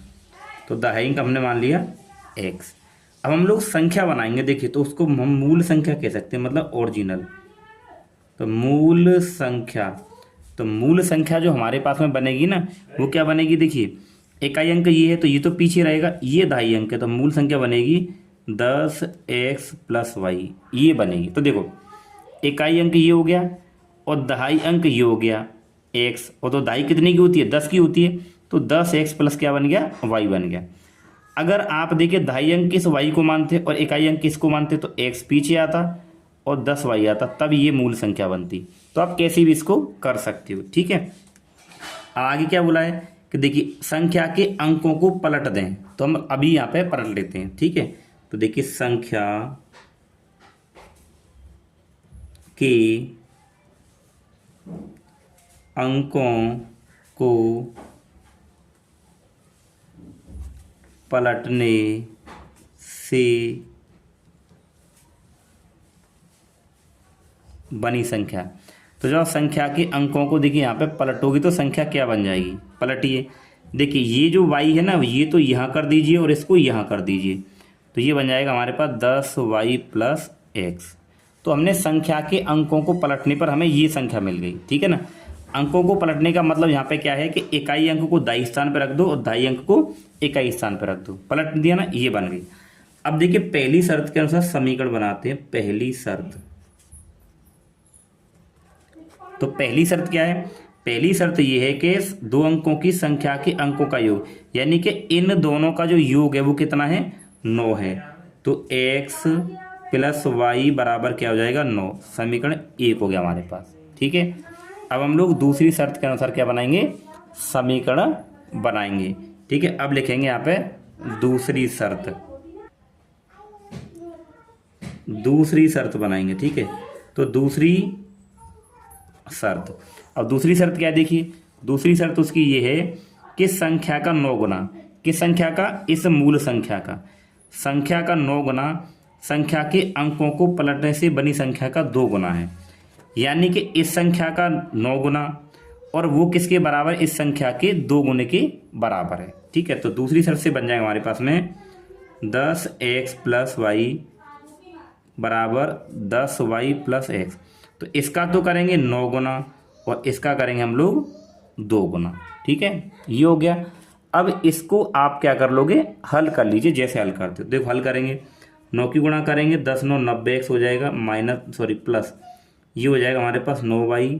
तो दहाई अंक हमने मान लिया x। अब हम लोग संख्या बनाएंगे, देखिए तो उसको हम मूल संख्या कह सकते हैं, मतलब ओरिजिनल। तो मूल संख्या, तो मूल संख्या जो हमारे पास में बनेगी ना, वो क्या बनेगी, देखिए इकाई अंक ये है तो ये तो पीछे रहेगा, ये दहाई अंक है, तो मूल संख्या बनेगी 10x + y, ये बनेगी। तो देखो इकाई अंक ये हो गया और दहाई अंक ये हो गया x, और तो दहाई कितने की होती है, 10 की होती है, तो 10x प्लस क्या बन गया, y बन गया। अगर आप देखिए दहाई अंक किस y को मानते और इकाई अंक किसको मानते, तो x पीछे आता और 10y आता, तब ये मूल संख्या बनती। तो आप कैसे भी इसको कर सकते हो, ठीक है। आगे क्या बोला है कि देखिए संख्या के अंकों को पलट दें, तो हम अभी यहाँ पे पलट लेते हैं, ठीक है। तो देखिए संख्या के अंकों को पलटने से बनी संख्या। तो जब संख्या के अंकों को देखिए यहाँ पे पलटोगी तो संख्या क्या बन जाएगी, पलटिए। देखिए ये जो y है ना, ये तो यहाँ कर दीजिए और इसको यहाँ कर दीजिए, तो ये बन जाएगा हमारे पास 10y + x। तो हमने संख्या के अंकों को पलटने पर हमें ये संख्या मिल गई, ठीक है ना। अंकों को पलटने का मतलब यहाँ पे क्या है कि इकाई अंक को दाई स्थान पर रख दो और दाई अंक को इकाई स्थान पर रख दो, पलट दिया ना, ये बन गई। अब देखिए पहली शर्त के अनुसार समीकरण बनाते हैं। पहली शर्त, तो पहली शर्त क्या है, पहली शर्त ये है कि दो अंकों की संख्या के अंकों का योग, यानी कि इन दोनों का जो योग है वो कितना है, 9 है। तो x + y बराबर क्या हो जाएगा, 9। समीकरण 1 हो गया हमारे पास, ठीक है। अब हम लोग दूसरी शर्त के अनुसार क्या बनाएंगे, समीकरण बनाएंगे, ठीक है। अब लिखेंगे यहाँ पे दूसरी शर्त बनाएंगे, ठीक है। तो दूसरी शर्त, अब दूसरी शर्त क्या है, देखिए दूसरी शर्त उसकी ये है कि संख्या का 9 गुना, किस संख्या का, इस मूल संख्या का, संख्या का 9 गुना संख्या के अंकों को पलटने से बनी संख्या का 2 गुना है। यानी कि इस संख्या का 9 गुना और वो किसके बराबर, इस संख्या के 2 गुने के बराबर है, ठीक है। तो दूसरी शर्त से बन जाएगा हमारे पास में 10x + y बराबर 10y + x। तो इसका तो करेंगे 9 गुना और इसका करेंगे हम लोग 2 गुना, ठीक है, ये हो गया। अब इसको आप क्या कर लोगे, हल कर लीजिए, जैसे हल करते हो। देखो हल करेंगे, 9 की गुणा करेंगे, 10 9 90x हो जाएगा, प्लस ये हो जाएगा हमारे पास 9y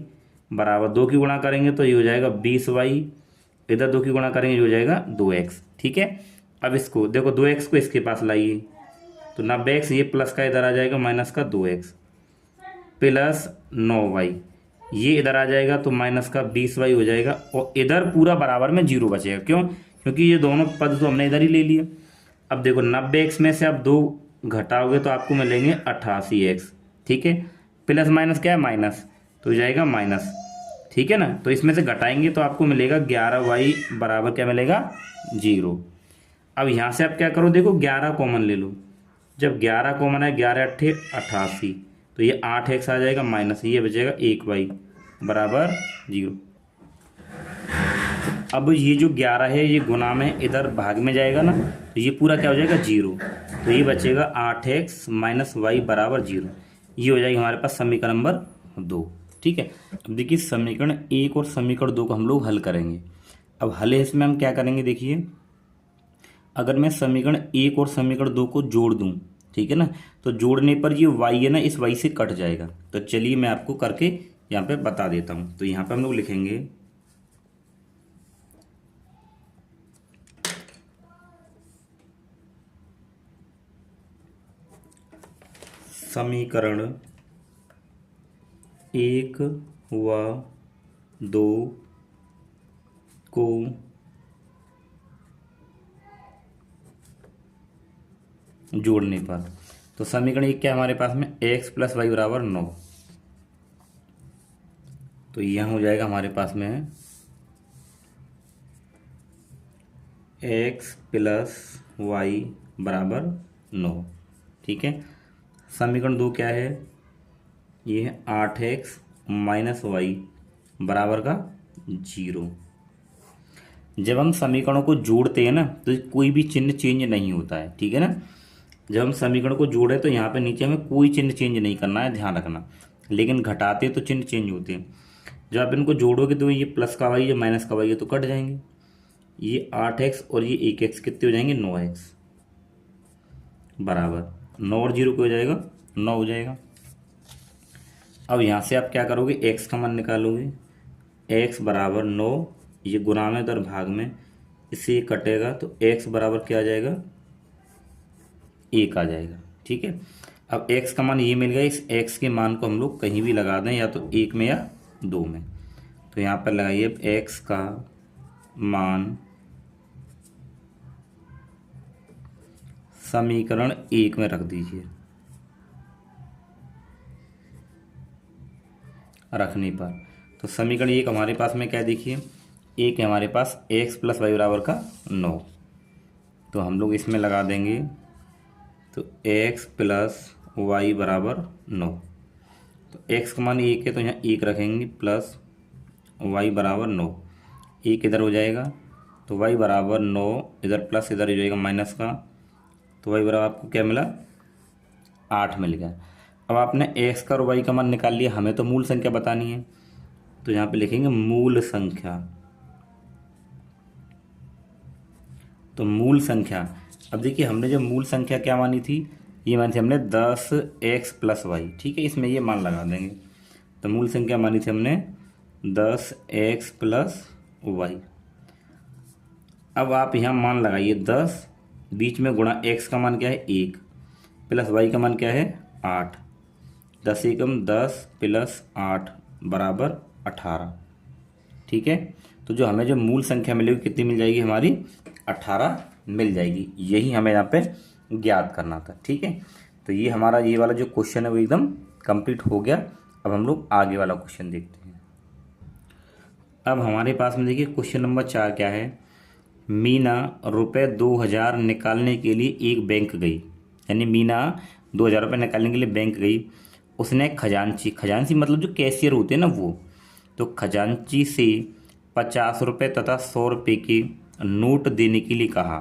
बराबर 2 की गुणा करेंगे तो ये हो जाएगा 20y, इधर 2 की गुणा करेंगे ये हो जाएगा 2x, ठीक है। अब इसको देखो 2x को इसके पास लाइए, तो 90x ये प्लस का इधर आ जाएगा, माइनस का 2x प्लस 9y, ये इधर आ जाएगा तो माइनस का 20y हो जाएगा, और इधर पूरा बराबर में 0 बचेगा। क्यों, क्योंकि ये दोनों पद तो हमने इधर ही ले लिए। अब देखो 90x में से आप 2 घटाओगे तो आपको मिलेंगे 88x, ठीक है। प्लस माइनस क्या है, माइनस, तो हो जाएगा माइनस, ठीक है ना। तो इसमें से घटाएंगे तो आपको मिलेगा 11y बराबर क्या मिलेगा, 0। अब यहाँ से आप क्या करो, देखो 11 कॉमन ले लो, जब 11 कॉमन है 11 × 8 = 88, तो ये 8x आ जाएगा, माइनस ये बचेगा 1y बराबर 0। अब ये जो 11 है ये गुना में इधर भाग में जाएगा ना, तो ये पूरा क्या हो जाएगा, 0। तो ये बचेगा 8x - y बराबर 0। ये हो जाएगी हमारे पास समीकरण नंबर 2, ठीक है। अब देखिए समीकरण 1 और समीकरण 2 को हम लोग हल करेंगे। अब हल इसमें हम क्या करेंगे, देखिए अगर मैं समीकरण 1 और समीकरण 2 को जोड़ दूं, ठीक है ना। तो जोड़ने पर ये y है ना इस y से कट जाएगा। तो चलिए मैं आपको करके यहाँ पे बता देता हूँ। तो यहाँ पे हम लोग लिखेंगे समीकरण 1 व 2 को जोड़ने पर, तो समीकरण 1 क्या है हमारे पास में, x प्लस वाई बराबर 9। तो यह हो जाएगा हमारे पास में x प्लस वाई बराबर 9। ठीक है। समीकरण 2 क्या है, ये है 8x माइनस वाई बराबर का 0। जब हम समीकरणों को जोड़ते हैं ना तो कोई भी चिन्ह चेंज नहीं होता है। ठीक है ना। जब हम समीकरण को जोड़े तो यहाँ पे नीचे हमें कोई चिन्ह चेंज नहीं करना है, ध्यान रखना। लेकिन घटाते तो चिन्ह चेंज होते हैं। जब आप इनको जोड़ोगे तो ये प्लस का वाई या माइनस का वाई है तो कट जाएंगे। ये 8x और ये 1x कितने हो जाएंगे, 9x बराबर 9 और 0 को हो जाएगा 9 हो जाएगा। अब यहाँ से आप क्या करोगे, x का मान निकालोगे। x बराबर 9, ये गुणा में दर भाग में, इससे ये कटेगा तो x बराबर क्या आ जाएगा, 1 आ जाएगा। ठीक है। अब x का मान ये मिल गया। इस x के मान को हम लोग कहीं भी लगा दें, या तो 1 में या 2 में। तो यहाँ पर लगाइए x का मान समीकरण 1 में रख दीजिए। रखने पर तो समीकरण 1 हमारे पास में क्या है, देखिए 1 है हमारे पास x प्लस वाई बराबर का 9। तो हम लोग इसमें लगा देंगे तो x प्लस वाई बराबर 9। तो x का मान 1 है तो यहाँ 1 रखेंगे प्लस y बराबर 9। 1 इधर हो जाएगा तो y बराबर 9, इधर प्लस इधर हो जाएगा माइनस का। तो y बराबर आपको क्या मिला, 8 मिल गया। अब आपने x का और y का मान निकाल लिया, हमें तो मूल संख्या बतानी है। तो यहाँ पे लिखेंगे मूल संख्या। तो मूल संख्या, अब देखिए हमने जो मूल संख्या क्या मानी थी, ये मानी थी हमने 10x प्लस वाई। ठीक है, इसमें ये मान लगा देंगे। तो मूल संख्या मानी थी हमने 10x प्लस वाई। अब आप यहाँ मान लगाइए 10, बीच में गुणा x का मान क्या है 1 प्लस y का मान क्या है 8। 10 एकम 10 प्लस 8 बराबर 18। ठीक है। तो जो हमें जो मूल संख्या मिलेगी कितनी मिल जाएगी, हमारी 18 मिल जाएगी। यही हमें यहाँ पे ज्ञात करना था। ठीक है। तो ये हमारा ये वाला जो क्वेश्चन है वो एकदम कंप्लीट हो गया। अब हम लोग आगे वाला क्वेश्चन देखते हैं। अब हमारे पास में देखिए क्वेश्चन नंबर 4 क्या है, मीना रुपये 2000 निकालने के लिए एक बैंक गई। यानी मीना 2000 रुपये निकालने के लिए बैंक गई। उसने खजांची मतलब जो कैशियर होते हैं ना वो, तो खजांची से 50 रुपये तथा 100 रुपये के नोट देने के लिए कहा।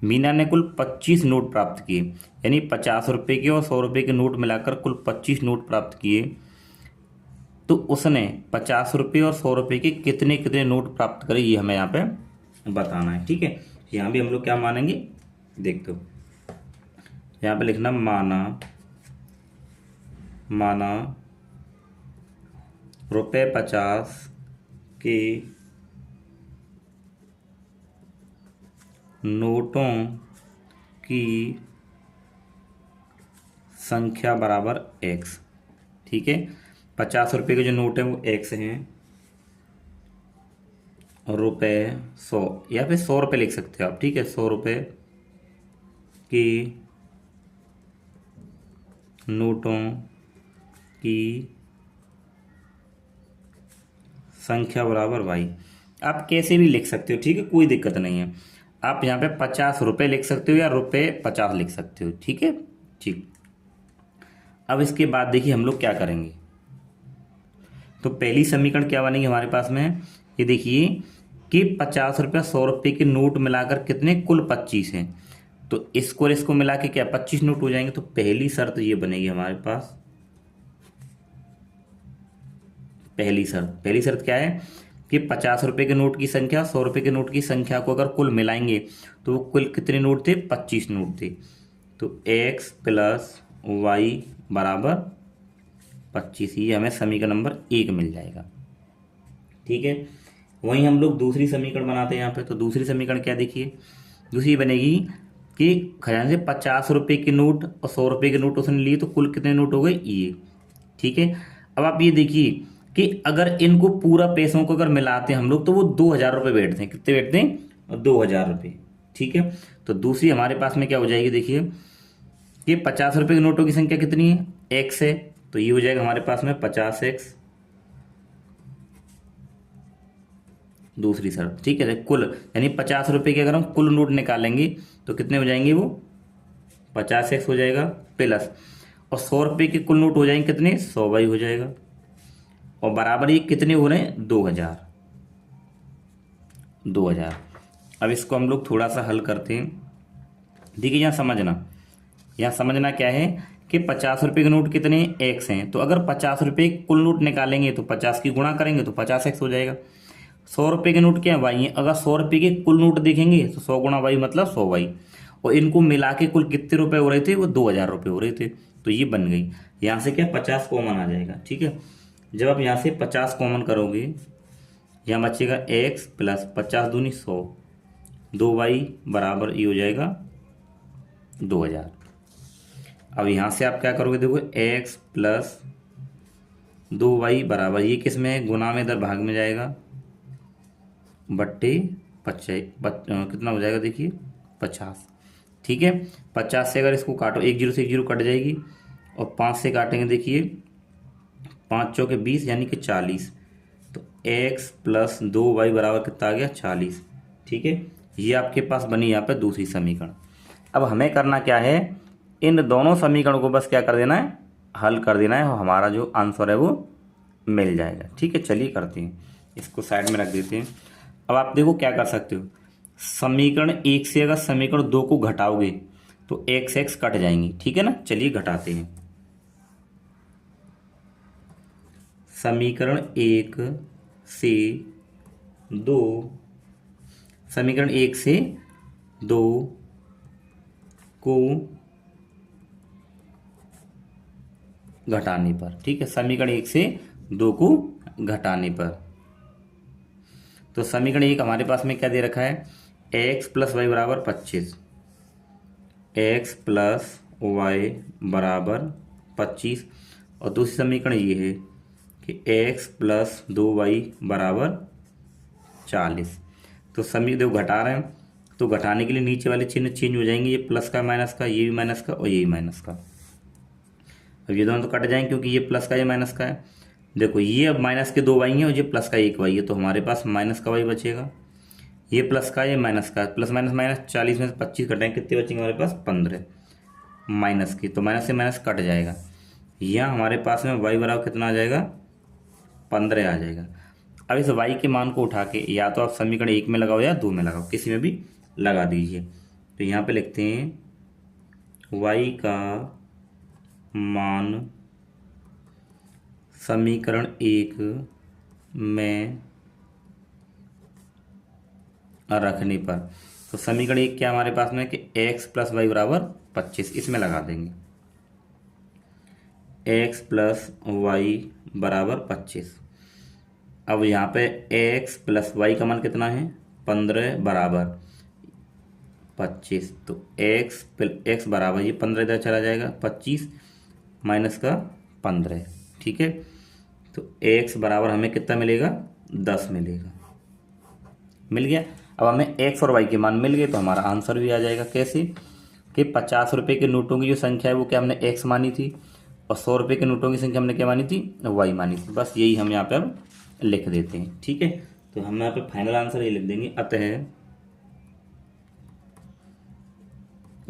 मीना ने कुल 25 नोट प्राप्त किए। यानी 50 रुपये के और 100 रुपये के नोट मिलाकर कुल 25 नोट प्राप्त किए। तो उसने 50 रुपये और 100 रुपये के कितने कितने नोट प्राप्त करे, ये हमें यहाँ पे बताना है। ठीक है। यहाँ भी हम लोग क्या मानेंगे, देख दो यहाँ पे लिखना माना रुपये 50 के नोटों की संख्या बराबर x। ठीक है। 50 रुपये के जो नोट हैं वो x हैं, रुपये 100 या फिर 100 रुपये लिख सकते हो आप। ठीक है। 100 रुपये की नोटों की संख्या बराबर y। आप कैसे भी लिख सकते हो। ठीक है, कोई दिक्कत नहीं है। आप यहाँ पे 50 रुपये लिख सकते हो या रुपये 50 लिख सकते हो। ठीक है। ठीक। अब इसके बाद देखिए हम लोग क्या करेंगे। तो पहली समीकरण क्या बनेगी हमारे पास में, ये देखिए कि 50 रुपये 100 रुपये के नोट मिलाकर कितने, कुल 25 हैं। तो इसको और इसको मिला के क्या 25 नोट हो जाएंगे। तो पहली शर्त ये बनेगी हमारे पास, पहली शर्त क्या है कि 50 रुपये के नोट की संख्या 100 रुपये के नोट की संख्या को अगर कुल मिलाएंगे तो वो कुल कितने नोट थे, 25 नोट थे। तो x प्लस वाई बराबर 25, ये हमें समीकरण नंबर 1 मिल जाएगा। ठीक है, वहीं हम लोग दूसरी समीकरण बनाते हैं यहाँ पे। तो दूसरी समीकरण क्या देखिए, दूसरी बनेगी कि खजाने से 50 रुपये के नोट और 100 रुपये के नोट उसने लिए, तो कुल कितने नोट हो गए ये। ठीक है, अब आप ये देखिए कि अगर इनको पूरा पैसों को अगर मिलाते हैं हम लोग तो वो 2000 रुपये बैठते हैं। कितने बैठते हैं? 2000 रुपये। ठीक है, तो दूसरी हमारे पास में क्या हो जाएगी, देखिए कि 50 रुपये के नोटों की संख्या कितनी है? एक्स है, तो ये हो जाएगा हमारे पास में 50x दूसरी शर्त। ठीक है, कुल यानी 50 रुपये के अगर हम कुल नोट निकालेंगे तो कितने हो जाएंगे? वो 50x हो जाएगा प्लस, और 100 रुपये के कुल नोट हो जाएंगे कितने? 100y हो जाएगा, और बराबर ये कितने हो रहे हैं? 2000। अब इसको हम लोग थोड़ा सा हल करते हैं। देखिए यहाँ समझना क्या है कि 50 रुपये के नोट कितने एक्स हैं, तो अगर 50 रुपये कुल नोट निकालेंगे तो 50 की गुणा करेंगे तो 50x हो जाएगा। 100 रुपये के नोट क्या है? वाई है। अगर 100 रुपये के कुल नोट देखेंगे तो 100 गुणा वाई मतलब 100y, और इनको मिला के कुल कितने रुपए हो रहे थे? वो 2000 रुपये हो रहे थे, तो ये बन गई। यहाँ से क्या 50 कॉमन आ जाएगा। ठीक है, जब आप यहाँ से 50 कॉमन करोगे, यहाँ बचेगा x प्लस 50 दूनी 100, 2y बराबर ये हो जाएगा 2000। अब यहाँ से आप क्या करोगे, देखो x प्लस 2y बराबर ये किस में है? गुना में, इधर भाग में जाएगा, बट्टे 50 कितना हो जाएगा? देखिए 50। ठीक है, 50 से अगर इसको काटो, 1 0 से 1 0 कट जाएगी, और 5 से काटेंगे, देखिए 5 चौके 20 यानी कि 40, तो x प्लस 2y बराबर कितना आ गया? 40। ठीक है, ये आपके पास बनी यहाँ पे दूसरी समीकरण। अब हमें करना क्या है, इन दोनों समीकरणों को बस क्या कर देना है? हल कर देना है, और हमारा जो आंसर है वो मिल जाएगा। ठीक है, चलिए करते हैं, इसको साइड में रख देते हैं। अब आप देखो क्या कर सकते हो, समीकरण 1 से अगर समीकरण 2 को घटाओगे तो x कट जाएंगी। ठीक है ना, चलिए घटाते हैं। समीकरण 1 से 2, समीकरण 1 से 2 को घटाने पर, ठीक है, समीकरण 1 से 2 को घटाने पर, तो समीकरण 1 हमारे पास में क्या दे रखा है? x प्लस वाई बराबर 25, x प्लस वाई बराबर 25, और दूसरी समीकरण ये है कि x प्लस 2y बराबर 40। तो समीकरण देखो घटा रहे हैं, तो घटाने के लिए नीचे वाले चिन्ह चेंज हो जाएंगे, ये प्लस का माइनस का, ये भी माइनस का और ये भी माइनस का। अब ये दोनों तो कट जाएंगे क्योंकि ये प्लस का ये माइनस का है। देखो ये अब माइनस के 2 वाई हैं और ये प्लस का 1 वाई है, तो हमारे पास माइनस का वाई बचेगा। ये प्लस का ये माइनस का, प्लस माइनस माइनस, 40 में से 25 कटेंगे, कितने बचेंगे हमारे पास? 15 माइनस की, तो माइनस से माइनस कट जाएगा। यहाँ हमारे पास में वाई बराबर कितना आ जाएगा? 15 आ जाएगा। अब इस वाई के मान को उठा के या तो आप समीकरण 1 में लगाओ या 2 में लगाओ, किसी में भी लगा दीजिए। तो यहाँ पे लिखते हैं वाई का मान समीकरण 1 में रखने पर, तो समीकरण 1 क्या हमारे पास में कि x प्लस वाई बराबर 25, इसमें लगा देंगे x प्लस वाई बराबर 25। अब यहाँ पे x प्लस वाई का मान कितना है? 15 बराबर 25, तो x बराबर ये 15 इधर चला जाएगा, 25 माइनस का 15। ठीक है, तो x बराबर हमें कितना मिलेगा? 10 मिलेगा। मिल गया। अब हमें x और y के मान मिल गए तो हमारा आंसर भी आ जाएगा। कैसे कि 50 रुपये के नोटों की जो संख्या है वो क्या हमने x मानी थी, और 100 रुपये के नोटों की संख्या हमने क्या मानी थी? y मानी थी। बस यही हम यहाँ पे अब लिख देते हैं। ठीक है, तो हम यहाँ पे फाइनल आंसर ये लिख देंगे, अतः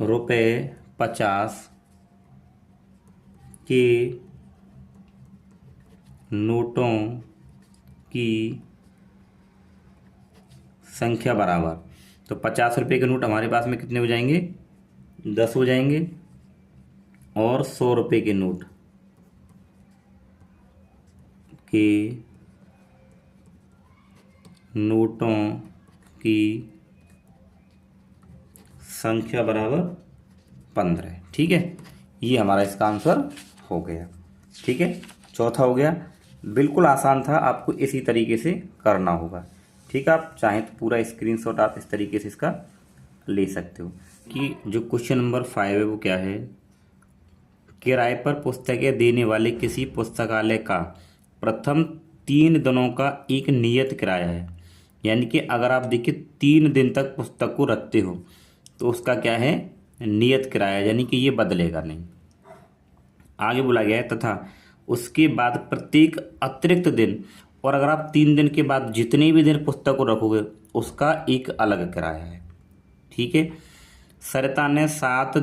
रुपये 50 के नोटों की संख्या बराबर, तो 50 रुपये के नोट हमारे पास में कितने हो जाएंगे? 10 हो जाएंगे, और 100 रुपये के नोट के नोटों की संख्या बराबर 15। ठीक है, ये हमारा इसका आंसर हो गया। ठीक है, चौथा हो गया। बिल्कुल आसान था, आपको इसी तरीके से करना होगा। ठीक है, आप चाहें तो पूरा स्क्रीनशॉट आप इस तरीके से इसका ले सकते हो। कि जो क्वेश्चन नंबर 5 है वो क्या है, किराए पर पुस्तकें देने वाले किसी पुस्तकालय का प्रथम 3 दिनों का एक नियत किराया है। यानी कि अगर आप देखिए 3 दिन तक पुस्तक को रखते हो तो उसका क्या है, नियत किराया, यानी कि ये बदलेगा नहीं। आगे बोला गया है तथा उसके बाद प्रत्येक अतिरिक्त दिन, और अगर आप 3 दिन के बाद जितने भी दिन पुस्तक को रखोगे उसका एक अलग किराया है। ठीक है, सरिता ने 7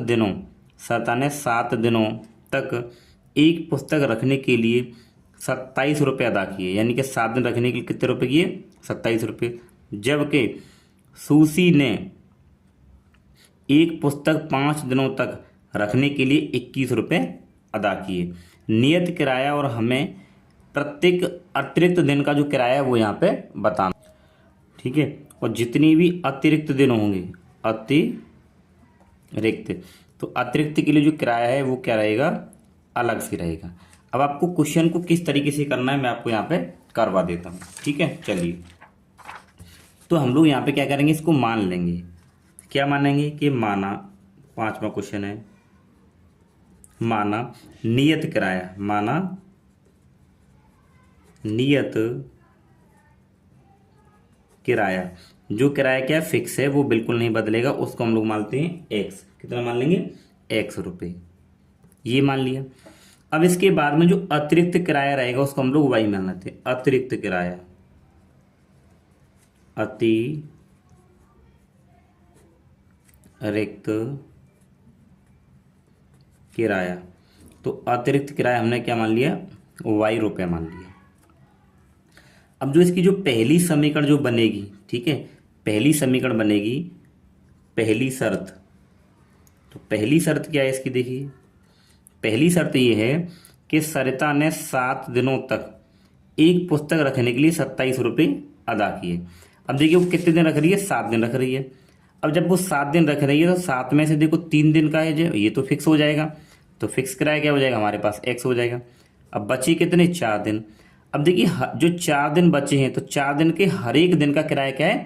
दिनों तक एक पुस्तक रखने के लिए 27 रुपये अदा किए। यानी कि 7 दिन रखने के लिए कितने रुपये किए, 27 रुपये। जबकि सुसी ने एक पुस्तक 5 दिनों तक रखने के लिए 21 रुपये अदा किए। नियत किराया और हमें प्रत्येक अतिरिक्त दिन का जो किराया है वो यहाँ पे बताना। ठीक है, और जितनी भी अतिरिक्त दिन होंगे, अतिरिक्त, तो अतिरिक्त के लिए जो किराया है वो क्या रहेगा, अलग से रहेगा। अब आपको क्वेश्चन को किस तरीके से करना है मैं आपको यहाँ पे करवा देता हूँ। ठीक है, चलिए, तो हम लोग यहाँ पे क्या करेंगे, इसको मान लेंगे। क्या मानेंगे कि माना, 5वां क्वेश्चन है, माना नियत किराया, माना नियत किराया, जो किराया क्या फिक्स है वो बिल्कुल नहीं बदलेगा, उसको हम लोग मानते हैं एक्स। कितना मान लेंगे, एक्स रुपये, ये मान लिया। अब इसके बाद में जो अतिरिक्त किराया रहेगा उसको हम लोग वाई मान लेते हैं। अतिरिक्त किराया, अतिरिक्त किराया, तो अतिरिक्त किराया हमने क्या मान लिया, वाई रुपये मान लिया। अब जो इसकी जो पहली समीकरण जो बनेगी, ठीक है, पहली समीकरण बनेगी, पहली शर्त, तो पहली शर्त क्या है इसकी, देखिए पहली शर्त ये है कि सरिता ने 7 दिनों तक एक पुस्तक रखने के लिए 27 रुपये अदा किए। अब देखिए वो कितने दिन रख रही है, 7 दिन रख रही है। अब जब वो 7 दिन रख रही है तो 7 में से देखो 3 दिन का है जो, ये तो फिक्स हो जाएगा, तो फिक्स किराया क्या हो जाएगा हमारे पास, एक्स हो जाएगा। अब बची कितने, 4 दिन। अब देखिए जो 4 दिन बचे हैं तो 4 दिन के हर एक दिन का किराया क्या है,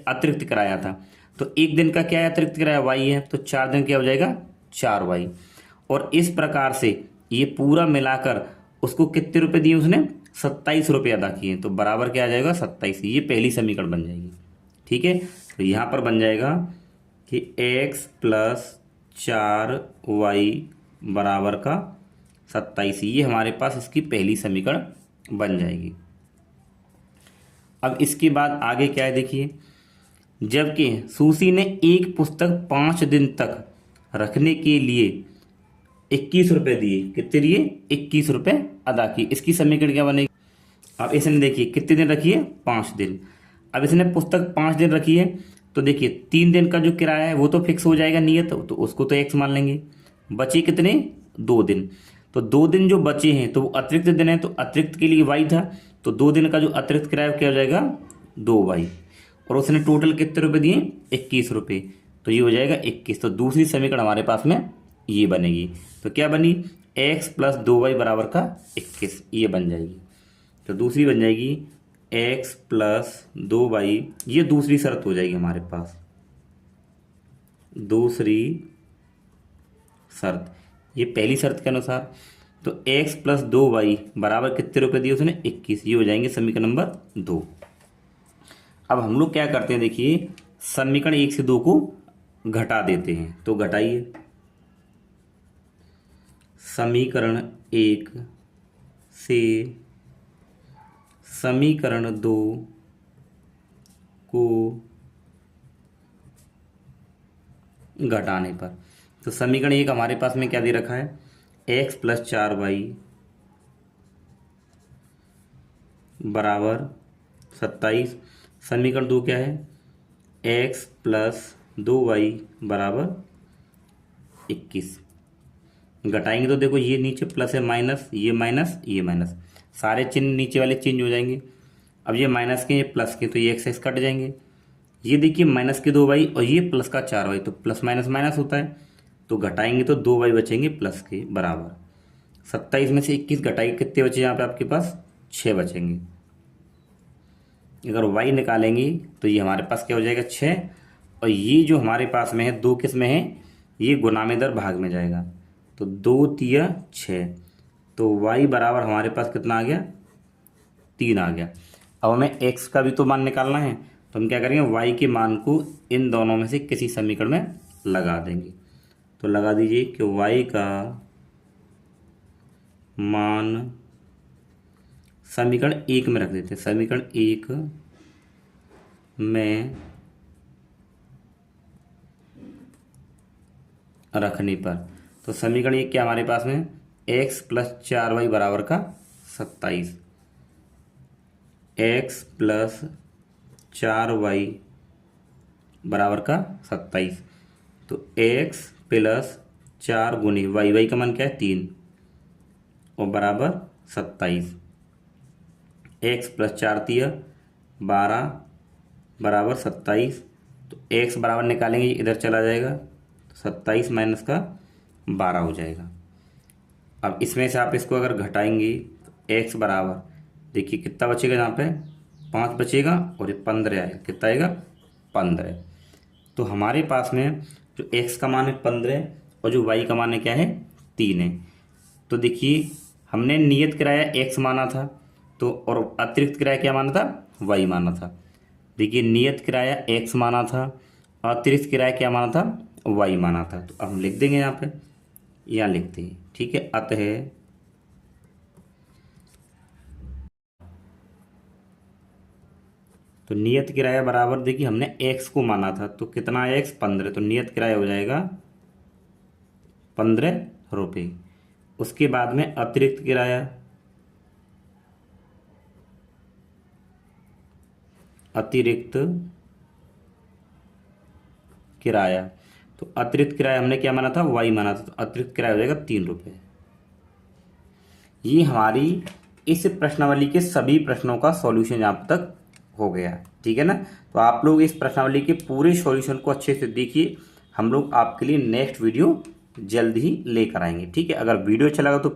अतिरिक्त किराया था। तो एक दिन का क्या है, अतिरिक्त किराया वाई है, तो 4 दिन क्या हो जाएगा, 4 वाई। और इस प्रकार से ये पूरा मिलाकर उसको कितने रुपए दिए उसने, 27 रुपये अदा किए, तो बराबर क्या आ जाएगा, 27। ये पहली समीकरण बन जाएगी। ठीक है, तो यहाँ पर बन जाएगा कि x + 4y बराबर का 27, ये हमारे पास इसकी पहली समीकरण बन जाएगी। अब इसके बाद आगे क्या है देखिए, जबकि सुसी ने एक पुस्तक 5 दिन तक रखने के लिए 21 रुपये दिए, कितने दिए, 21 रुपये अदा किए। इसकी समीकरण क्या बनेगी, अब इसने देखिए कितने दिन रखी है, 5 दिन। अब इसने पुस्तक 5 दिन रखी है, तो देखिए 3 दिन का जो किराया है वो तो फिक्स हो जाएगा नियत, तो उसको तो एक्स मान लेंगे। बचे कितने, 2 दिन, तो 2 दिन जो बचे हैं तो वो अतिरिक्त दिन है, तो अतिरिक्त के लिए वाई था, तो 2 दिन का जो अतिरिक्त किराया क्या हो जाएगा, 2 वाई। और उसने टोटल कितने रुपये दिए, 21 रुपये, तो ये हो जाएगा 21। तो दूसरी समीकरण हमारे पास में ये बनेगी। तो क्या बनी, x + 2y बराबर का 21, ये बन जाएगी। तो दूसरी बन जाएगी x + 2y, ये दूसरी शर्त हो जाएगी हमारे पास, दूसरी शर्त, ये पहली शर्त के अनुसार। तो x + 2y बराबर कितने रुपए दिए उसने, 21, ये हो जाएंगे समीकरण नंबर 2। अब हम लोग क्या करते हैं, देखिए समीकरण 1 से 2 को घटा देते हैं, तो घटाइए। समीकरण 1 से समीकरण 2 को घटाने पर, तो समीकरण 1 हमारे पास में क्या दे रखा है, x + 4y बराबर 27। समीकरण 2 क्या है, x + 2y बराबर 21। घटाएंगे तो देखो ये नीचे प्लस है, माइनस, ये माइनस, ये माइनस, सारे चिन्ह नीचे वाले चेंज हो जाएंगे। अब ये माइनस के, ये प्लस के, तो ये एक्स कट जाएंगे। ये देखिए -2y और ये +4y, तो प्लस माइनस माइनस होता है, तो घटाएंगे तो 2y बचेंगे प्लस के बराबर। 27 में से 21 घटाएंगे, कितने बचे यहाँ पे आपके पास? 6 बचेंगे। अगर y निकालेंगे तो ये हमारे पास क्या हो जाएगा? 6। और ये जो हमारे पास में है 2 किस में है? ये गुना में इधर भाग में जाएगा, तो 2 तिया 6, तो y बराबर हमारे पास कितना आ गया? 3 आ गया। अब हमें x का भी तो मान निकालना है, तो हम क्या करेंगे? y के मान को इन दोनों में से किसी समीकरण में लगा देंगे। तो लगा दीजिए कि y का मान समीकरण 1 में रख देते हैं। समीकरण 1 में रखने पर तो समीकरण 1 क्या हमारे पास में? x प्लस 4y बराबर का 27। x प्लस 4y बराबर का 27। तो x प्लस 4 गुनी y का मान क्या है? 3 और बराबर 27। x प्लस 4 तिया 12 बराबर 27। तो x बराबर निकालेंगे, इधर चला जाएगा, तो 27 माइनस का 12 हो जाएगा। अब इसमें से आप इसको अगर घटाएंगे तो x बराबर, देखिए कितना बचेगा? यहाँ पे 5 बचेगा और ये 15 आएगा। कितना आएगा? 15। तो हमारे पास में जो x का मान है 15 और जो y का मान है क्या है? 3 है। तो देखिए हमने नियत किराया x माना था, तो और अतिरिक्त किराया क्या माना था? y माना था। देखिए नियत किराया x माना था, अतिरिक्त किराया क्या माना था? y माना था। तो अब हम लिख देंगे यहाँ पे, यहाँ लिखते हैं, ठीक है। अतः तो नियत किराया बराबर, देखिए हमने x को माना था, तो कितना है x? 15। तो नियत किराया हो जाएगा 15 रुपये। उसके बाद में अतिरिक्त किराया, अतिरिक्त किराया, तो अतिरिक्त किराया हमने क्या माना था? y माना था, तो अतिरिक्त किराया हो जाएगा 3 रुपये। ये हमारी इस प्रश्नावली के सभी प्रश्नों का सॉल्यूशन यहाँ तक हो गया, ठीक है ना। तो आप लोग इस प्रश्नावली के पूरे सॉल्यूशन को अच्छे से देखिए। हम लोग आपके लिए नेक्स्ट वीडियो जल्द ही लेकर आएंगे, ठीक है। अगर वीडियो अच्छा लगा तो